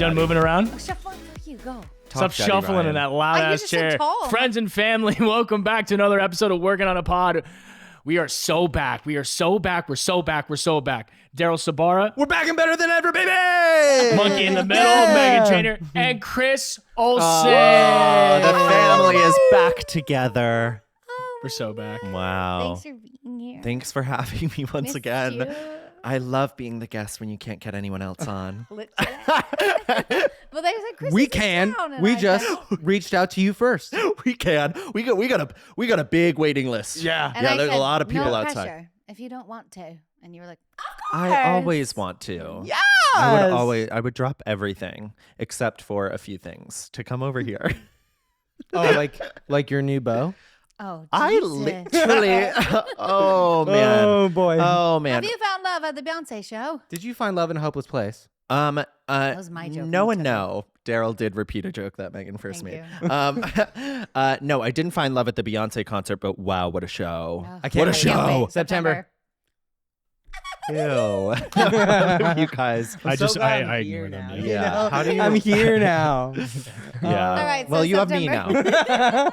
done moving around? Oh, shuffling for you. Go. Stop shuffling Ryan. in that loud You're ass just so chair. tall. Friends and family, welcome back to another episode of Working on a Pod. We are so back. We are so back. We're so back. We're so back. Daryl Sabara. We're back and better than ever, baby! Monkey in the middle, Meghan Trainor, and Chris Olsen. The family is back together. We're so back. Wow. Thanks for being here. Thanks for having me once Missed again. you. I love being the guest when you can't get anyone else on. Well, they said Chris We is in can. town, and We I just said- reached out to you first. We can. We got a big waiting list. Yeah. And Yeah, I there's a said, lot of people no outside. Pressure, if you don't want to, and you were like, I always want to. Yes. I would drop everything except for a few things to come over here. Oh, like your new beau? oh, I Jesus. literally oh man. Oh boy. Oh man. Have you found love at the Beyonce show? Did you find love in a hopeless place? That was my joke. No you and took no. Daryl did repeat a joke that Meghan first Thank made. No, I didn't find love at the Beyonce concert, but wow, what a show. Oh. I can't What a wait. show. wait. September. Ew. You guys. I so just, glad I I'm here ignore them. now, Yeah. you Yeah. know? How do you- I'm here now. Yeah. All right, so well, you have me September.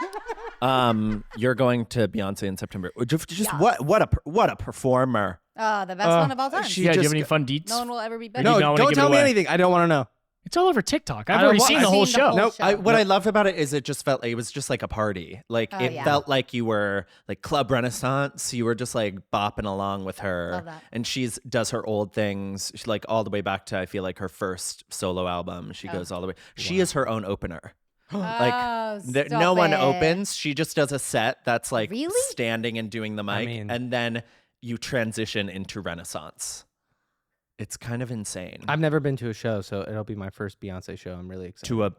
now. You're going to Beyonce in September. Just Yes. what a performer. Oh, the best one of all time. Yeah, do you have any fun deets? No one will ever be better. No, No, don't wanna don't give it tell me away. anything. I don't want to know. It's all over TikTok. I've I don't already want- seen I've the whole seen the show. whole Nope. show. What I loved about it is it was just like a party. Like Oh, it yeah. felt like you were like Club Renaissance. You were just like bopping along with her. Love that. And does her old things. She, like all the way back to I feel like her first solo album. She goes all the way. She is her own opener. Like Oh, no one stop it. opens. She just does a set that's like Really? standing and doing the mic, mean- and then you transition into Renaissance. It's kind of insane. I've never been to a show, so it'll be my first Beyonce show. I'm really excited.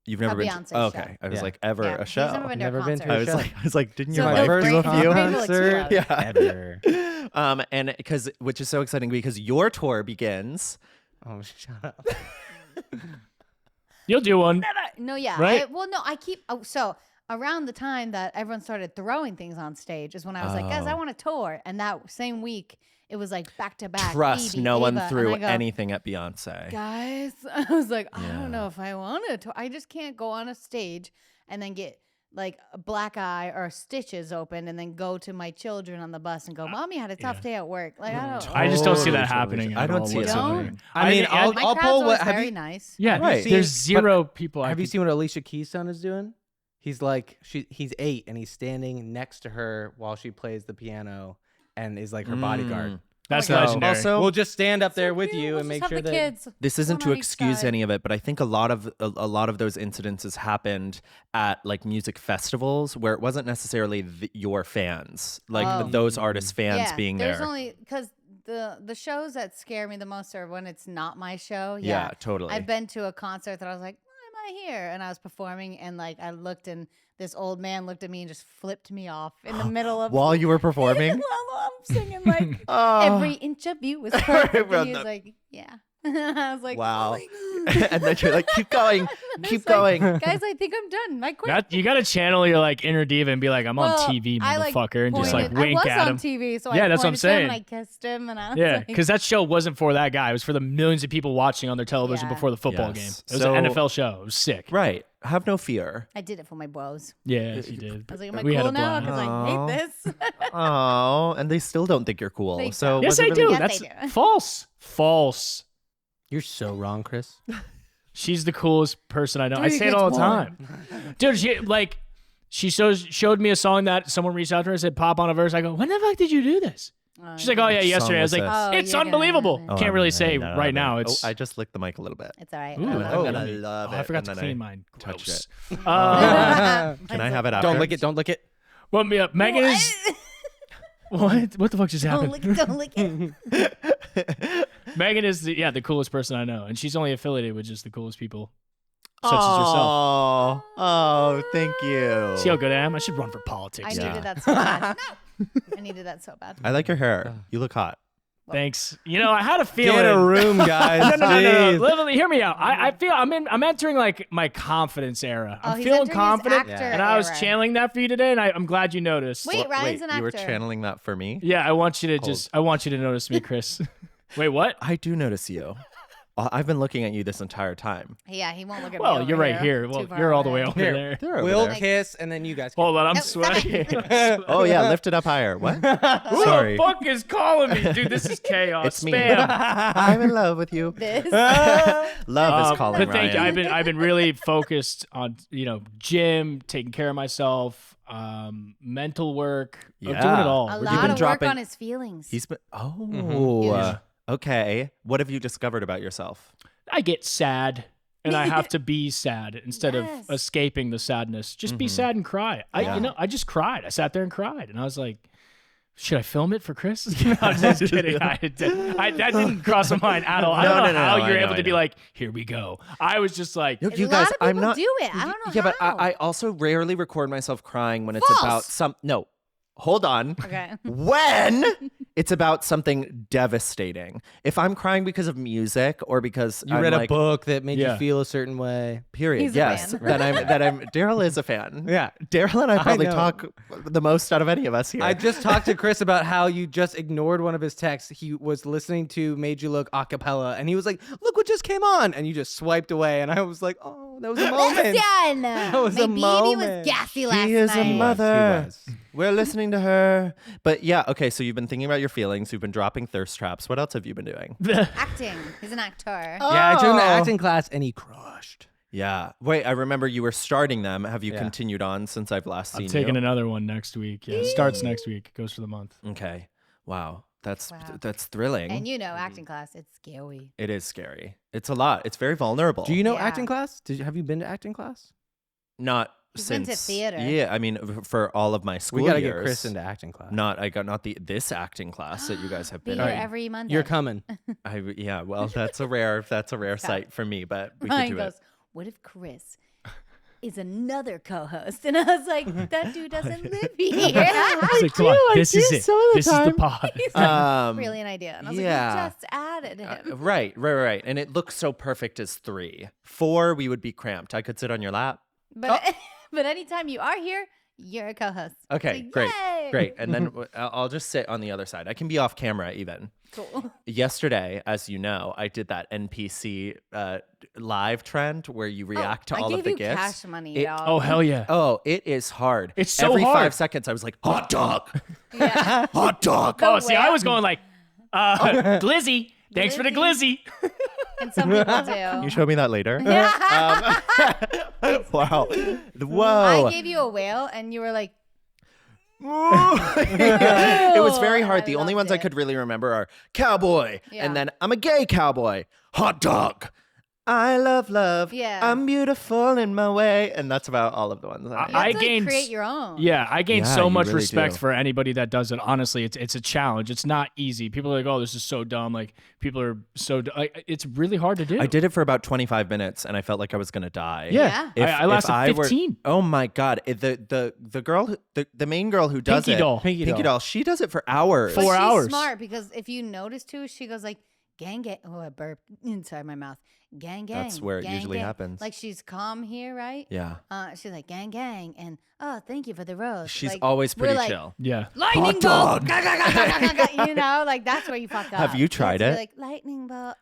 You've never been Beyonce to, oh, okay. show. I was Yeah. like ever Yeah, a he's show. never been to a Never been to concert. a show. I was like, didn't So your my wife first do a brain few? will concert explode. ever. And which is so exciting because your tour begins. Oh, shut up. You'll do one. No, yeah. Right? So around the time that everyone started throwing things on stage is when I was like, guys, I want a tour. And that same week, it was like back to back. Trust Phoebe, no one Ava, threw and I go, anything at Beyonce. Guys, I was like, I Yeah. don't know if I want a tour. I just can't go on a stage and then get like a black eye or stitches open and then go to my children on the bus and go, Mommy had a tough day at work. Like, I don't. I just don't see that Totally. happening. I at don't all see it whatsoever. happening. I mean, I'll My pull crowd's what. always Have very you, nice. Yeah, Right. there's seen- zero people. have you seen what Alicia Keystone is doing? He's like, he's 8 and he's standing next to her while she plays the piano and is like her bodyguard. That's So- legendary. Also, We'll just stand up there So with cute. you Let's and just make have sure the that kids. this isn't One to on each excuse side. any of it, but I think a lot of those incidences happened at like music festivals where it wasn't necessarily your fans, like Oh. those artists' fans being there's there. only because the shows that scare me the most are when it's not my show. Yeah, totally. I've been to a concert that I was like, why am I here? And I was performing, and like I looked, and this old man looked at me and just flipped me off in the middle of While you were performing. While I'm singing like Oh. every inch of you was perfect. And he was like, yeah. I was like, Wow. oh my God. And then you're like, keep going, And I keep was like, going. Guys, I think I'm done. I quit. You got to channel your like inner diva and be like, I'm Well, on TV, I, like, motherfucker, and just like pointed- wink I was at on him. TV, so Yeah, I that's what I'm pointed to him saying. and I kissed him, and I was Yeah, like, because that show wasn't for that guy. It was for the millions of people watching on their television Yeah. before the football Yes. game. It was So- an NFL show. It was sick. Right. Have no fear. I did it for my bros. Yeah, you did. I was like, am I We had cool a now? blast. Because I Aw. hate this. Oh, and they still don't think you're cool. They So don't. Yes, was they it do. really- Yes, That's they do. false. False. you're so wrong, Chris. She's the coolest person I know. I Three say it all the against time. Dude, she showed me a song that someone reached out to her and said, pop on a verse. I go, when the fuck did you do this? She's like, oh yeah, Which yesterday. I was song like, was this? Oh, it's you're gonna unbelievable. have it. Oh, Can't really I say know, right I know. now. It's I just licked the mic a little bit. It's all right. Ooh, I I'm love gonna it. love it. I forgot to and clean then mine. touched Gross. it. Uh, Can I have it after? Don't lick it. Don't lick it. well, yeah, Megan is. What the fuck just Don't happened? lick it. Megan is the coolest person I know, and she's only affiliated with just the coolest people, such as yourself. Oh, thank you. See how good I am? I should run for politics. I dude. needed that so bad. I needed that so bad. I like your hair. You look hot. Thanks. You know, I had a feeling. Get a room, guys. No. Jeez. Literally, hear me out. I feel I'm entering like my confidence era. I'm he's feeling entering his confident, actor and I was era. channeling that for you today, and I'm glad you noticed. Wait, Ryan's an actor. You were channeling that for me? Yeah, I want you to notice me, Chris. Wait, what? I do notice you. I've been looking at you this entire time. Yeah, he won't look at me. Well, over you're right here. here. Well, Too far you're all the away. way over Here. there. They're over We'll there. kiss, and then you guys can. Hold on, I'm Nope, stop sweating. Oh yeah, lift it up higher. What? Who Sorry. the fuck is calling me? Dude, this is chaos. It's me. Spam. I'm in love with you. This. Love is calling But thank you. Ryan. I've been really focused on gym, taking care of myself, mental work. I'm doing Yeah. it all. A You've lot been of dropping- work on his feelings. He's been. Oh. Huge. Okay. What have you discovered about yourself? I get sad and I have to be sad instead Yes. of escaping the sadness. Just be sad and cry. I just cried. I sat there and cried and I was like, should I film it for Chris? I'm just kidding. That didn't cross my mind at all. I don't know how you're able to be like, here we go. I was just like, You a guys, lot of people I'm not. do it. I don't know Yeah, but how. I also rarely record myself crying when it's False. about some. No, hold on. Okay. When it's about something devastating. If I'm crying because of music or because You I'm read a like, book that made Yeah. you feel a certain way. period. He's a Yes, fan. that I'm. Daryl is a fan. Yeah. Daryl and I probably know. talk the most out of any of us here. I just talked to Chris about how you just ignored one of his texts. He was listening to Made You Look a cappella, and he was like, "Look what just came on," and you just swiped away, and I was like, "Oh, that was a moment." Listen, was my a baby moment. was gassy last She is night. a mother. He was. We're listening to her. But yeah, okay, so you've been thinking about your feelings. You've been dropping thirst traps. What else have you been doing? Acting. He's an actor. Yeah, I took him to Oh. acting class, and he crushed. Yeah. Wait, I remember you were starting them. Have you Yeah. continued on since I've last seen I'm taking you? another one next week. Yeah, it starts next week. It goes for the month. Okay. Wow. That's Wow. that's thrilling. And acting class, it's scary. It is scary. It's a lot. It's very vulnerable. Do you know Yeah. acting class? Have you been to acting class? Not He's been since to theater. Yeah, I mean for all of my school We gotta years. get Chris into acting class. Not this acting class that you guys have Be been here in. every Monday. You're coming. Yeah, well, that's a rare sight for me, but we Ryan could do goes, it. what if Chris is another co-host? And I was like, that dude doesn't live here. It's like, come on, this is it. This is the pod. Really an idea. And I was yeah. like, you just added him. Right. And it looks so perfect as 3. 4, we would be cramped. I could sit on your lap. But but anytime you are here, you're a co-host. Okay, So great. yay! Great. And then I'll just sit on the other side. I can be off camera even. Cool. Yesterday, as you know, I did that NPC live trend where you react to I all gave of the you gifts. cash money, It- dog. Oh, hell yeah. Oh, it is hard. It's so Every hard. 5 seconds, I was like, hot dog, Yeah. hot dog. Oh, see, I way. was going like, Glizzy. Thanks for the glizzy. And some people do. Can you show me that later? Wow. I Whoa. gave you a whale, and you were like, It was very hard. I The only loved ones I it. could really remember are cowboy, Yeah. and then I'm a gay cowboy, hot dog. I love. Yeah. I'm beautiful in my way, and that's about all of the ones. you I have to, like, gained- create your own. Yeah, I gained Yeah, so you much really respect do. for anybody that does it. Honestly, it's a challenge. It's not easy. People are like, "Oh, this is so dumb." Like people are so like, it's really hard to do. I did it for about 25 minutes, and I felt like I was gonna die. Yeah, Yeah. I lasted I were- 15. oh my god, the girl, the main girl who does Pinky it, doll. Pinky Pinky doll. doll, she does it for hours. But 4 she's hours. smart because if you notice too, she goes like, gang. Oh, I burped inside my mouth. Gang. That's where it gang, usually gang. happens. Like she's calm here, right? Yeah, She's like gang, and oh, thank you for the rose. she's Like, always we're pretty like, chill. Yeah. Lightning bolt. You know, like that's where you fuck up. Have you tried have to it? be like lightning bolt.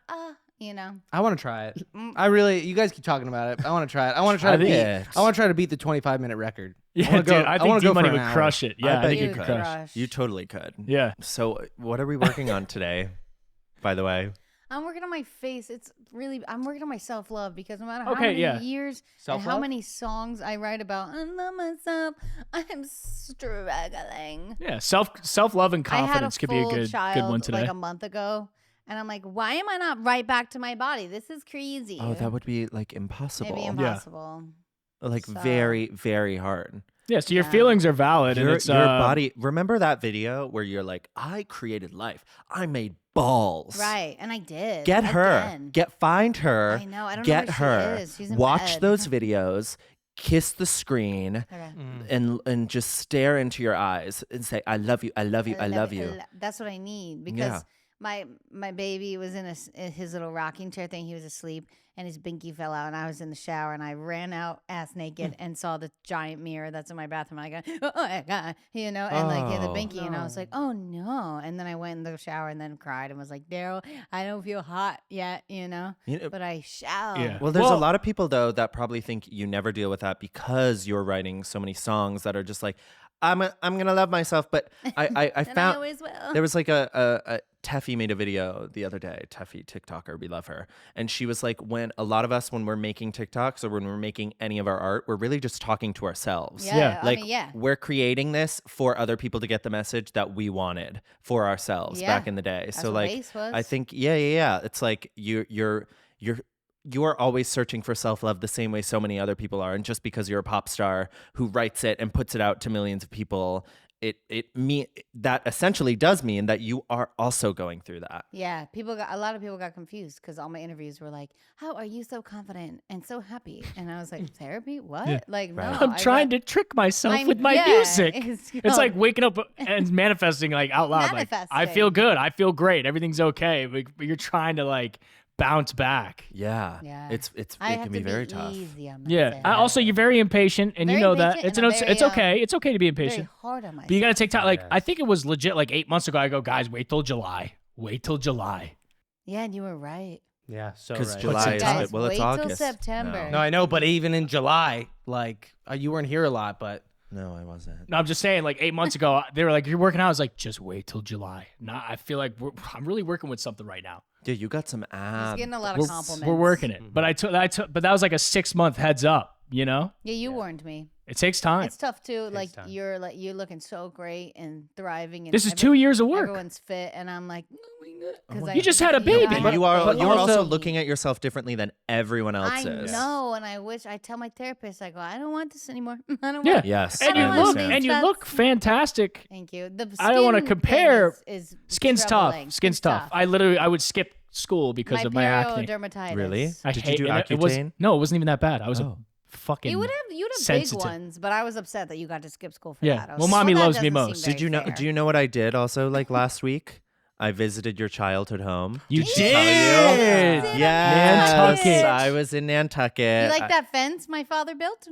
You know. I want to try it. You guys keep talking about it. I want to try it. I want to try to Try beat. it. I want to try to beat the 25-minute record. Yeah, wanna dude, go- I I think wanna go D-Money for would an hour. crush it. Yeah, I bet think you you could. crush. Crush. You totally could. Yeah. So, what are we working on today? By the way, I'm working on my face. I'm working on my self-love because no matter how Okay, many yeah. years and how Self-love? many songs I write about, I love myself, I'm struggling. Yeah, self-love and I had a confidence could be a full good child one today. like a month ago, and I'm like, why am I not right back to my body? This is crazy. oh, that would be like impossible. It'd be impossible. Like So- very, very hard. Yeah, so your Yeah. feelings are valid, and Your, it's your body. Remember that video where you're like, I created life. I made balls. Right, and I did. Get her. Again. Find her. I know. I don't Get know her. where she is. She's in Watch bed. those videos. Kiss the screen. Okay. And just stare into your eyes and say, I love you. I love you. I love you. That's what I need because Yeah. my baby was in his little rocking chair thing. He was asleep, and his binky fell out, and I was in the shower, and I ran out ass naked and saw the giant mirror that's in my bathroom. And I go, oh my God, and like the binky, and I was like, oh no. And then I went in the shower and then cried and was like, Daryl, I don't feel hot yet, but I shall. Yeah. Well, there's a lot of people though that probably think you never deal with that because you're writing so many songs that are just like, I'm gonna love myself, but I And found I always will. there was like a Teffy made a video the other day. Teffy, TikToker, we love her, and she was like, when a lot of us when we're making TikToks or when we're making any of our art, we're really just talking to ourselves. Yeah. Like yeah. we're creating this for other people to get the message that we wanted for ourselves back in the day. That's so what like Bass was. I think yeah. It's like you're always searching for self-love the same way so many other people are, and just because you're a pop star who writes it and puts it out to millions of people, that essentially does mean that you are also going through that. Yeah, a lot of people got confused because all my interviews were like, "How are you so confident and so happy?" And I was like, "Therapy? What? Yeah. Like, no, I'm trying to trick myself with my music. It's like waking up and manifesting like out loud. Like, I feel good. I feel great. Everything's okay. But you're trying to like bounce back. Yeah. It can be very tough. Also, you're very impatient, and Very you know that. impatient It's and it's very, okay. It's okay to be very impatient. hard on myself. But you gotta take time. Like I think it was legit. Like 8 months ago, I go, guys, wait till July. Wait till July. Yeah, and you were right. Yeah, so Because right. July is Guys, it's wait August. till September. No, I know, but even in July, like you weren't here a lot, but No, I wasn't. No, I'm just saying. Like 8 months ago, they were like, "You're working out." I was like, "Just wait till July." Now I feel like I'm really working with something right now. Dude, you got some He's abs. getting a lot of compliments. We're working it, but but that was like a 6 month heads up. Yeah, you warned me. It takes time. It's tough too. Like time. you're looking so great and thriving. And This is 2 years of work. Everyone's fit, and I'm like, You just had a baby. And you are But you're also also- looking at yourself differently than everyone else I is. know, and I tell my therapist, I go, I don't want this anymore. I don't Yeah. want. Yes. And I you don't look understand. and you look fantastic. Thank you. The I don't wanna skin compare- thing is Skin's troubling. tough. Skin's tough. I would skip school because of my acne. dermatitis. Really? I Did hate- you do and it was- Accutane? No, it wasn't even that bad. I was a Oh. fucking. You'd have sensitive. big ones, but I was upset that you got to skip school for Yeah. that. I was Well, like, mommy that loves me doesn't most. seem Did you very know? fair. Do you know what I did also like last week? I visited your childhood home. You Did I did. tell you? Did Yes, Nantucket. I was in Nantucket. You like that fence my father built?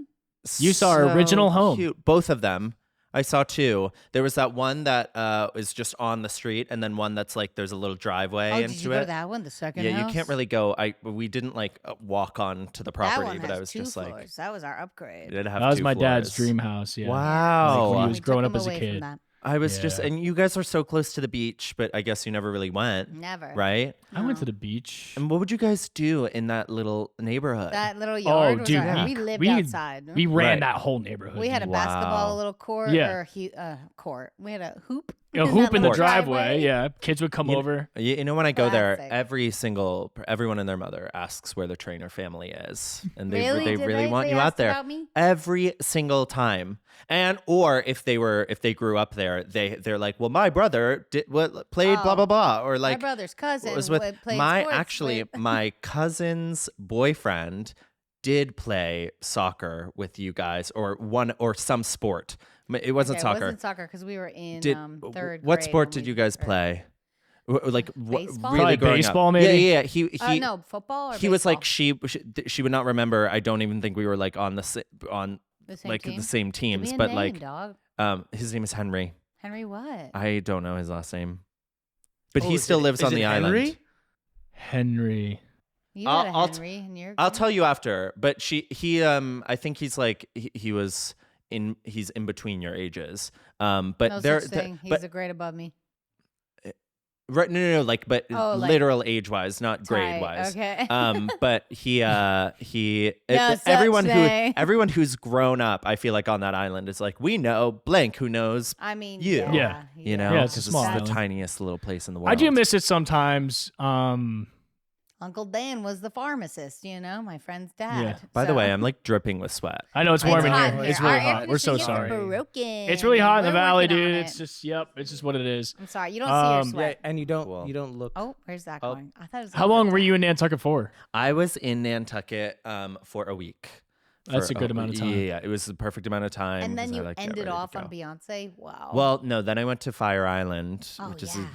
You saw our original home. Cute. Both of them. I saw two. There was that one that is just on the street, and then one that's like there's a little driveway Oh, into did you it. go to that one? The second Yeah, house? you can't really go. We didn't like walk on to the That property, one but has I was two just floors. like, That was our upgrade. it did have That was two my dad's floors. dream house. Yeah. Wow. Like when he We was took growing him up as a away from kid. that. I was just, Yeah. and you guys are so close to the beach, but I guess you never really went, Never. right? I went to the beach. And what would you guys do in that little neighborhood? That little yard was dude, our, we- we lived we- outside. We ran Right. that whole neighborhood. We had a dude. basketball, Wow. a little court, Yeah. or court. We had a hoop. a hoop that in the little driveway. Yeah, kids would come You- over. You know, when I go there, Classic. everyone and their mother asks where the Trainor family is, and they Really? they Did really want they you out asked there about me? every single time. And or if they grew up there, they're like, well, my brother played blah blah blah, or like my brother's cousin was with played my sports actually with- my cousin's boyfriend did play soccer with you guys, or some sport. It wasn't Okay, soccer. It wasn't soccer because we were in Did third what grade sport when did we- you guys or- play? Like Baseball? really Probably growing baseball, up. maybe? Yeah. He no, football or he was like baseball? she would not remember. I don't even think we were like on on The same like team? the same Give teams, me a but name, like dog. his name is Henry. Henry what? I don't know his last name, but he is still it- lives is on it the Henry? island. Henry. You I'll- got a I'll Henry in your I'll tell you after, but he I think he's like he was he's in between your ages. But no there such thing. He's but a grade above me. right no like but Oh, like literal age wise, not grade Tight, wise. okay. But he No such thing. everyone who's grown up, I feel like on that island is like, we know blank who knows I mean, you. yeah, you know, Yeah, it's a 'cause small the island. tiniest little place in the world. I do miss it sometimes. Uncle Dan was the pharmacist, my friend's dad. Yeah. By the So- way, I'm like dripping with sweat. I know it's warm in hot here. here. It's really Our air hot. We're so conditioning is sorry. broken. It's really hot in the We're valley, working on dude. it. It's just what it is. I'm sorry, you don't see your Yeah, sweat. Yeah, and you don't Cool. look. Oh, where's that Oh. going? I thought it was. How long were you in Nantucket for? I was in Nantucket for a week. That's a good amount of time. Yeah, it was the perfect amount of time. And then 'cause I, you like, got ended ready to off on go. Beyonce. Wow. Well, no, then I went to Fire Island, Oh,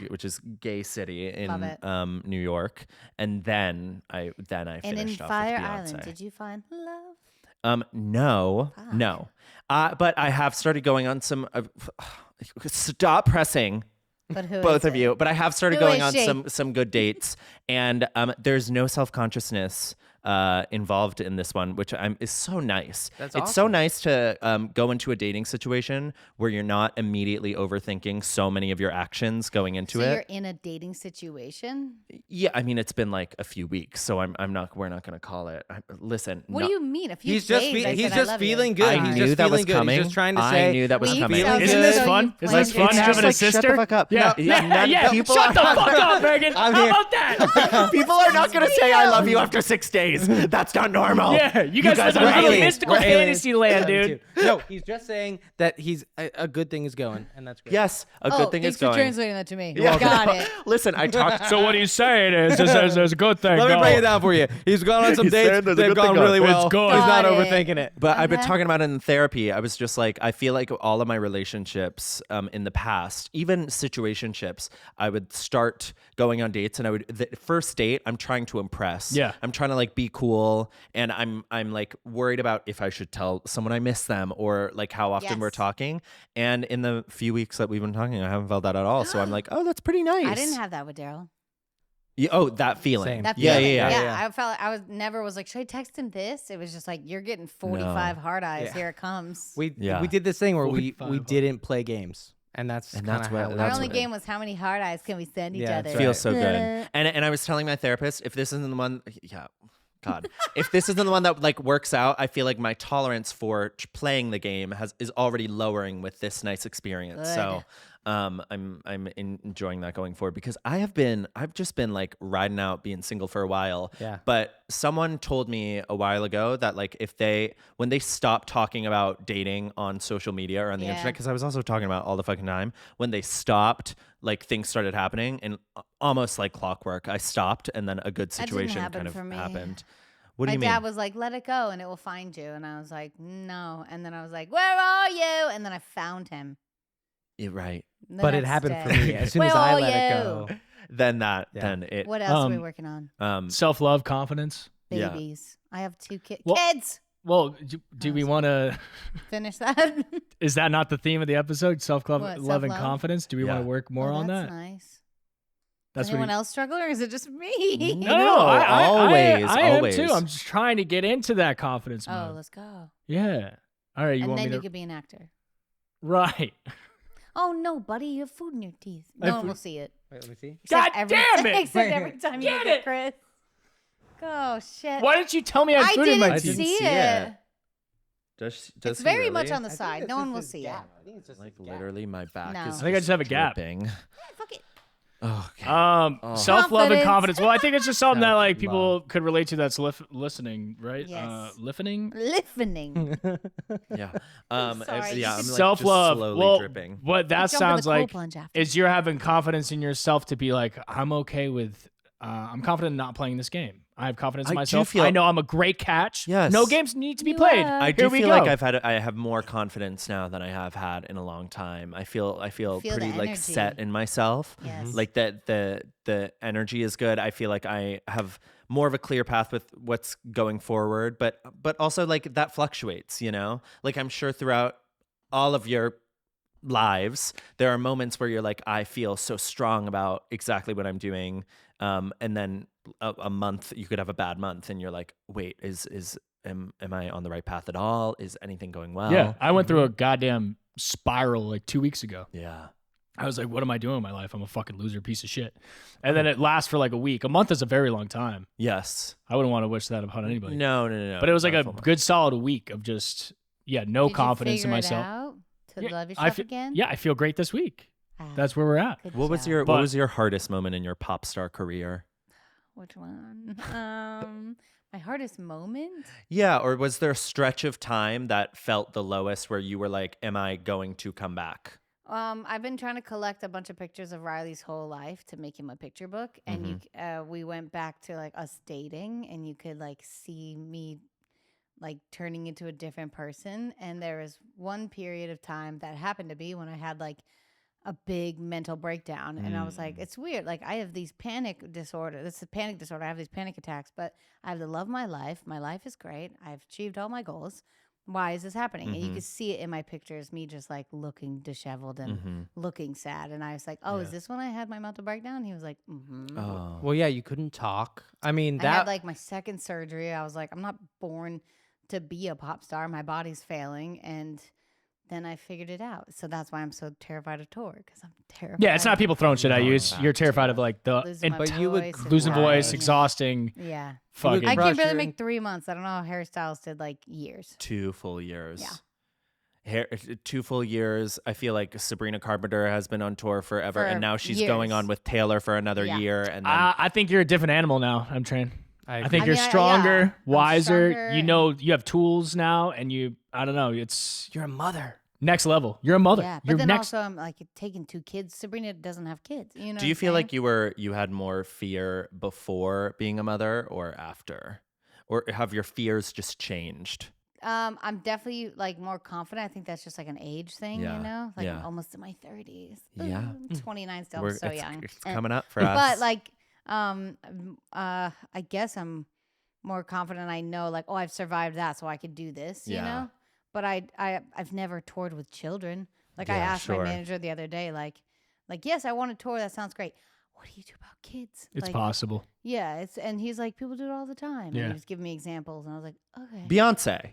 which is gay city Love it. in New York, and then I and in finished off Fire with Beyonce. Island, did you find love? No, Fuck. no, but I have started going on some. Stop pressing. But who Both is of it? you, but I have started Who going is on she? some good dates, and there's no self-consciousness involved in this one, which is so nice. That's It's so awesome. nice to go into a dating situation where you're not immediately overthinking so many of your actions going into So it. you're in a dating situation? Yeah, I mean it's been like a few weeks, so I'm not. We're not gonna call it. Listen, What no- do you mean? A few He's just days, I he's said, I just love you. feeling good. I He's knew just that was feeling good. coming. He's just trying to I say knew that was Weeks coming. sounds Isn't good. this So fun? you Isn't this planned fun your having a dates. Shut the sister? fuck up. Yeah, No, yeah, none- yeah. people Shut the are- fuck up, Megan. I'm How here. about that? People are not gonna say I love you after 6 days. That's not normal. Yeah, you guys live in are a little aliens. mystical We're aliens. fantasy land, dude. No, he's just saying that he's a good thing is going, and that's great. Yes, a good thing thanks is for going. translating that to me. Yeah. Got it. Listen, I talked. So what he's saying is there's a good thing. Let me Go. break it down for you. He's gone on some He's dates. saying there's a They've good thing gone going. really It's well. good. He's not Got it. overthinking it. But I've been Okay. talking about it in therapy. I was just like, I feel like all of my relationships in the past, even situationships, I would start going on dates, and the first date, I'm trying to impress. Yeah. I'm trying to like be cool, and I'm like worried about if I should tell someone I miss them or like how often we're Yes. talking. And in the few weeks that we've been talking, I haven't felt that at all. So I'm like, oh, that's pretty nice. I didn't have that with Daryl. Oh, that feeling. Same. That Yeah, feeling. yeah, yeah. I felt I was like, should I text him this? It was just like, you're getting 45 hard eyes. Yeah. Here it comes. We Yeah. did this thing where we 45. didn't play games, and that's And kinda that's how what- we- Our that's only what- game was how many hard eyes can we send each Yeah, other? that's Feels so good. Uh, And I was telling my therapist, if this isn't the one, yeah, God, if this isn't the one that like works out, I feel like my tolerance for playing the game is already lowering with this nice experience. So, I'm enjoying that going forward because I've just been like riding out being single for a while. Yeah. But someone told me a while ago that like when they stop talking about dating on social media or on the Yeah. internet, because I was also talking about all the fucking time, when they stopped, like things started happening and almost like clockwork. I stopped and then a good That didn't situation happen kind of for me. happened. What do My you mean? dad was like, let it go and it will find you. And I was like, no. And then I was like, where are you? And then I found him. You're right. the But it next happened for day. me as soon Where as I are let it you? go. Then Yeah. it What else are we Um, working on? Self-love, confidence. Yeah. Babies. I have 2 kids. Well- Kids! Well, do we want to? Finish that. Is that not the theme of the episode? Self-love, What, love, and self-love? confidence. Do we want Yeah. to work more Oh, on that's that? nice. That's Anyone what. else struggle or is it just me? No, always, I am always. too. I'm just trying to get into that confidence Oh, mode. let's go. Yeah. All right. You and want then me you to? could be an actor. Right. Oh no, buddy, you have food in your teeth. I have No one food- will see it. Wait, let me see. God Except every, damn it! Except every time you Get look at it! Chris. Oh shit. Why didn't you tell me I I had food in my didn't teeth? see see it. it. Does It's he very really? much on the side. No one will see it. Like literally, my back No. is. I think I just have a gap. dripping. Fuck it. Oh, okay. Self-love and Confidence. confidence. Well, I think it's just something that like people Self-love. could relate to. That's listening, right? Yes. Listening. Listening. Yeah. Sorry. Yeah. I'm like Self-love. just slowly Well, dripping. what that Jump in the sounds cold like plunge after. is you're having confidence in yourself to be like, I'm okay with. I'm confident in not playing this game. I have confidence in I do myself. feel- I know I'm a great catch. Yes. No games need to be You played. are. I Here do we feel go. like I have more confidence now than I have had in a long time. I feel Feel the pretty like energy. set in myself. Yes. Like that the energy is good. I feel like I have more of a clear path with what's going forward, but also like that fluctuates, you know? Like I'm sure throughout all of your lives, there are moments where you're like, I feel so strong about exactly what I'm doing. And then a month you could have a bad month and you're like, wait, am I on the right path at all? Is anything going well? Yeah, I went through a goddamn spiral like 2 weeks ago. Yeah. I was like, what am I doing in my life? I'm a fucking loser piece of shit. And then it lasts for like a week. A month is a very long time. Yes. I wouldn't want to wish that upon anybody. No. But it was like Not a full month. good solid week of just, no Did confidence you in figure myself. It out to Yeah, love I yourself fe- again? Yeah, I feel great this week. Ah, That's where we're at. good What was job. your But- what was your hardest moment in your pop star career? Which one? My hardest moment? Yeah, or was there a stretch of time that felt the lowest where you were like, am I going to come back? I've been trying to collect a bunch of pictures of Riley's whole life to make him a picture book, and we went back to like us dating, and you could like see me like turning into a different person. And there was one period of time that happened to be when I had like a big mental breakdown. And I was like, it's weird. Like I have these panic disorder. This is a panic disorder. I have these panic attacks, but I have the love of my life. My life is great. I've achieved all my goals. Why is this happening? And you can see it in my pictures, me just like looking disheveled and looking sad. And I was like, oh, is this when I had my mental breakdown? He was like, Oh. Well, yeah, you couldn't talk. I mean, I had like my second surgery. I was like, I'm not born to be a pop star. My body's failing. And then I figured it out. So that's why I'm so terrified of tour, because I'm terrified. Yeah, it's not people throwing shit at you. It's you're terrified of like the Losing my but you would voice and losing voice, dying. exhausting. Yeah. Fucking. I Crush can barely your- make 3 months. I don't know how hairstylists did like years. 2 full years. Yeah. 2 full years. I feel like Sabrina Carpenter has been on tour forever, For and now she's years. going on with Taylor for another Yeah. year. And then, I think you're a different animal now. I'm trained. I agree. think I you're mean, stronger, I'm wiser. stronger You know, you have tools now, and I don't know. It's you're a mother. next level. You're a mother. Yeah. But You're then next. also I'm like taking 2 kids. Sabrina doesn't have kids. You know do you feel like you had more fear before being a mother or after, or have your fears just changed? I'm definitely like more confident. I think that's just like an age thing, Yeah, you know? Like yeah. I'm almost in my 30s. Yeah. Ooh, 29 still. I'm so it's, young. It's coming up for us. But like I guess I'm more confident. I know like, oh, I've survived that, so I could do this, you Yeah. know? But I've never toured with children. Like I Yeah, asked sure. my manager the other day, like yes, I want to tour. That sounds great. What do you do about kids? It's like, possible. Yeah, and he's like, people do it all the time. Yeah. And he was giving me examples, and I was like, okay. Beyonce.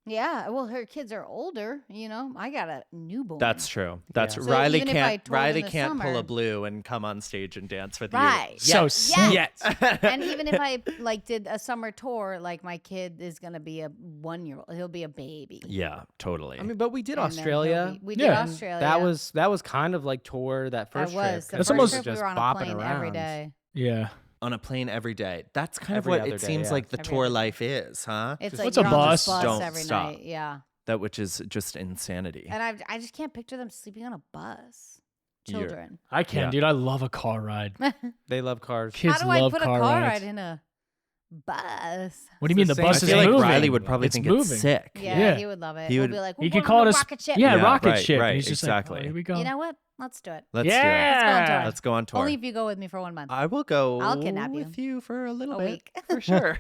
Yeah, well, her kids are older, you know. I got a newborn. That's true. That's So Riley even if I can't. toured in Riley the can't pull a summer- blue and come on stage and dance with right. So Yes. sick. And even if I like did a summer tour, like my kid is gonna be a 1-year-old. He'll be a baby. you. Yeah, totally. I mean, but we did And then he'll Australia. We did Yeah. Australia. That was kind of like tour that That first was trip. the That's first almost trip we just were on a bopping plane around. every day. Yeah. on a plane every day. That's kind of Every what other it day, seems yeah. like the Every tour other day. life is, huh? It's Just- like what's a you're on bus? the bus Don't every stop. night. Yeah. That which is just insanity. And I just can't picture them sleeping on a bus. You're- Children. I can, Yeah. dude. I love a car ride. They love cars. Kids How do I love put a car car rides. ride in a bus? What do you mean the It's the bus I is feel like moving? Riley would probably It's think moving. it's sick. Yeah, Yeah. he would love it. He He'll would- be like, He we're could going call on it a a rocket ship. Yeah, Yeah, rocket right, ship. right, And he's just exactly. like, oh, here we go. You know what? Let's do it. Let's Yeah. do it. Let's go on tour. Only if you go with me for 1 month. I will go I'll kidnap you. with you for a little A bit. week. For sure.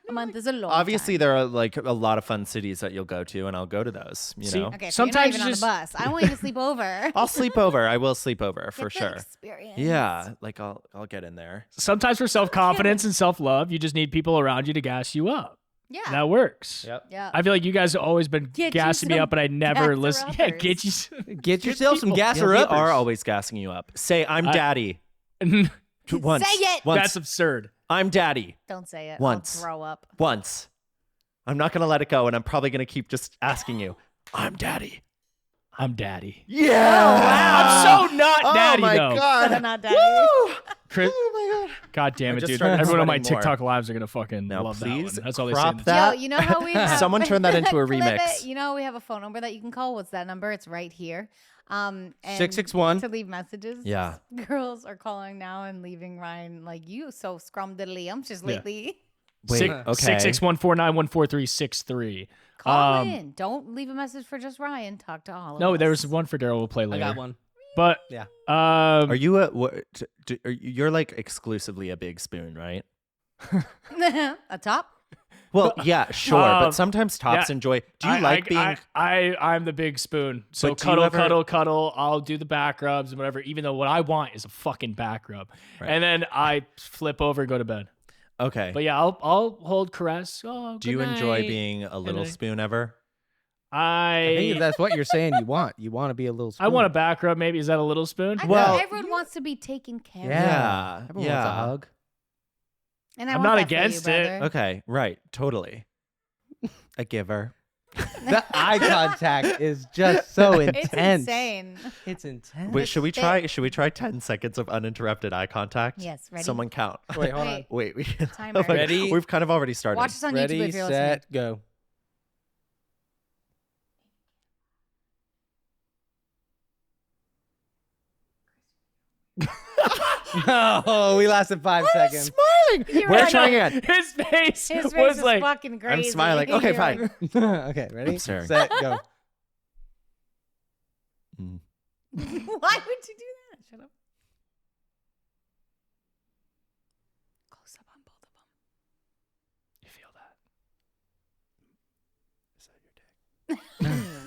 A month is a long Obviously, time. there are like a lot of fun cities that you'll go to, and I'll go to those. You See, know, Okay, so Sometimes you're not even just- on the bus. I want you to sleep over. I'll sleep over. I will sleep over for Get the sure. Experience. Yeah, like I'll get in there. Sometimes for self confidence and self love, you just need people around you to gas you up. Yeah. That works. Yep. Yeah. I feel like you guys have always been Get you gassing me some up, but I never gas listen. or Yeah, uppers. get you. Some, Get yourself some people. gas Yeah, or we uppers. are always gassing you up. Say, I'm I- daddy. Once. Say it. Once. That's absurd. I'm daddy. Don't say it. Once. I'll throw up. Once. I'm not gonna let it go, and I'm probably gonna keep just asking you. I'm daddy. I'm daddy. Yeah. I'm so not daddy oh my though. But god. I'm not daddy. Chris, Oh my god. God damn I it, just dude. started Everyone on my sweating more. TikTok lives are gonna fucking Now love please that one. That's all they say. crop in the- that. Yo, you know how we have, Someone turn that into a Flip remix. it. You know we have a phone number that you can call. What's that number? It's right here. And 661. to leave messages. Yeah. Girls are calling now and leaving Ryan like you so scrumdiddlyumptious Yeah. lately. Wait. Okay. 66149143663. Call in. Don't leave a message for just Ryan. Talk to all of us. No, there was one for Daryl. We'll play I later. got one. But Yeah. Are you a what? You're like exclusively a big spoon, right? a top. Well, yeah, sure, but sometimes tops yeah. enjoy. Do you like being? I'm the big spoon. So But do you cuddle. I'll do the back rubs and whatever. Even though what I want is a fucking back rub, Right. and then I flip over and go to bed. Okay. But yeah, I'll hold caress. Oh, Do you good enjoy night. being a little then- spoon ever? I think if I that's what you're saying you want. You want to be a little spoon. I want a back rub. Maybe is that a little spoon? I Well- think everyone wants to be taken care of. Yeah. Everyone yeah. wants a hug. And I I'm want not that for you, against it. brother. Okay. Right. Totally. A giver. The eye contact is just so intense. It's insane. It's intense. Wait, should we thick. try? Should we try 10 seconds of uninterrupted eye contact? Yes, ready? Someone count. Wait, hold on. Wait. Wait. Timer. Okay, Ready? We've kind of already started. Watch this on Ready, YouTube if you're set, go. Oh, we lasted 5 seconds. trying. You're We're right. trying again. His face His face was is like, fucking crazy. I'm smiling. Okay, You're fine. like, Okay, ready? I'm sorry. Set, go. Mm. Why would you do that? Shut up. Close up on both of them. you feel that? Is that your dick?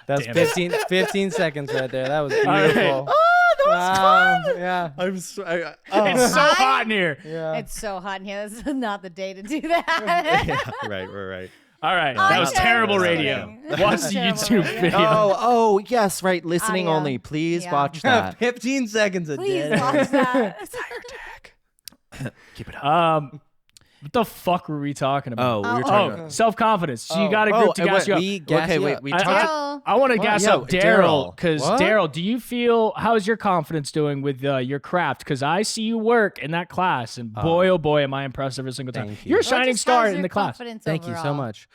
That was Damn it. 15 seconds right there. That was All right. beautiful. Oh, that was fun. Yeah. I'm so, It's so hot in here. Yeah. It's so hot in here. This is not the day to do that. yeah, right. All right, I'm that was just terrible kidding. radio. That's Watch the terrible YouTube radio. video. Oh, yes, right. Listening Audio. only. Please Yeah. watch that. 15 seconds a Please day. watch that. Keep it up. What the fuck were we talking about? Oh, we were talking Oh, about. self-confidence. So you got a group to gas you up. We gas Okay, you wait. up. We I- talked. Daryl. I want to What? gas Yo, up Daryl Daryl. because What? Daryl, do you feel how's your confidence doing with your craft? Because I see you work in that class, and boy, oh boy, am I impressed every single time. Thank you. You're a Or shining just star how's in your the class. confidence Thank you so overall? much.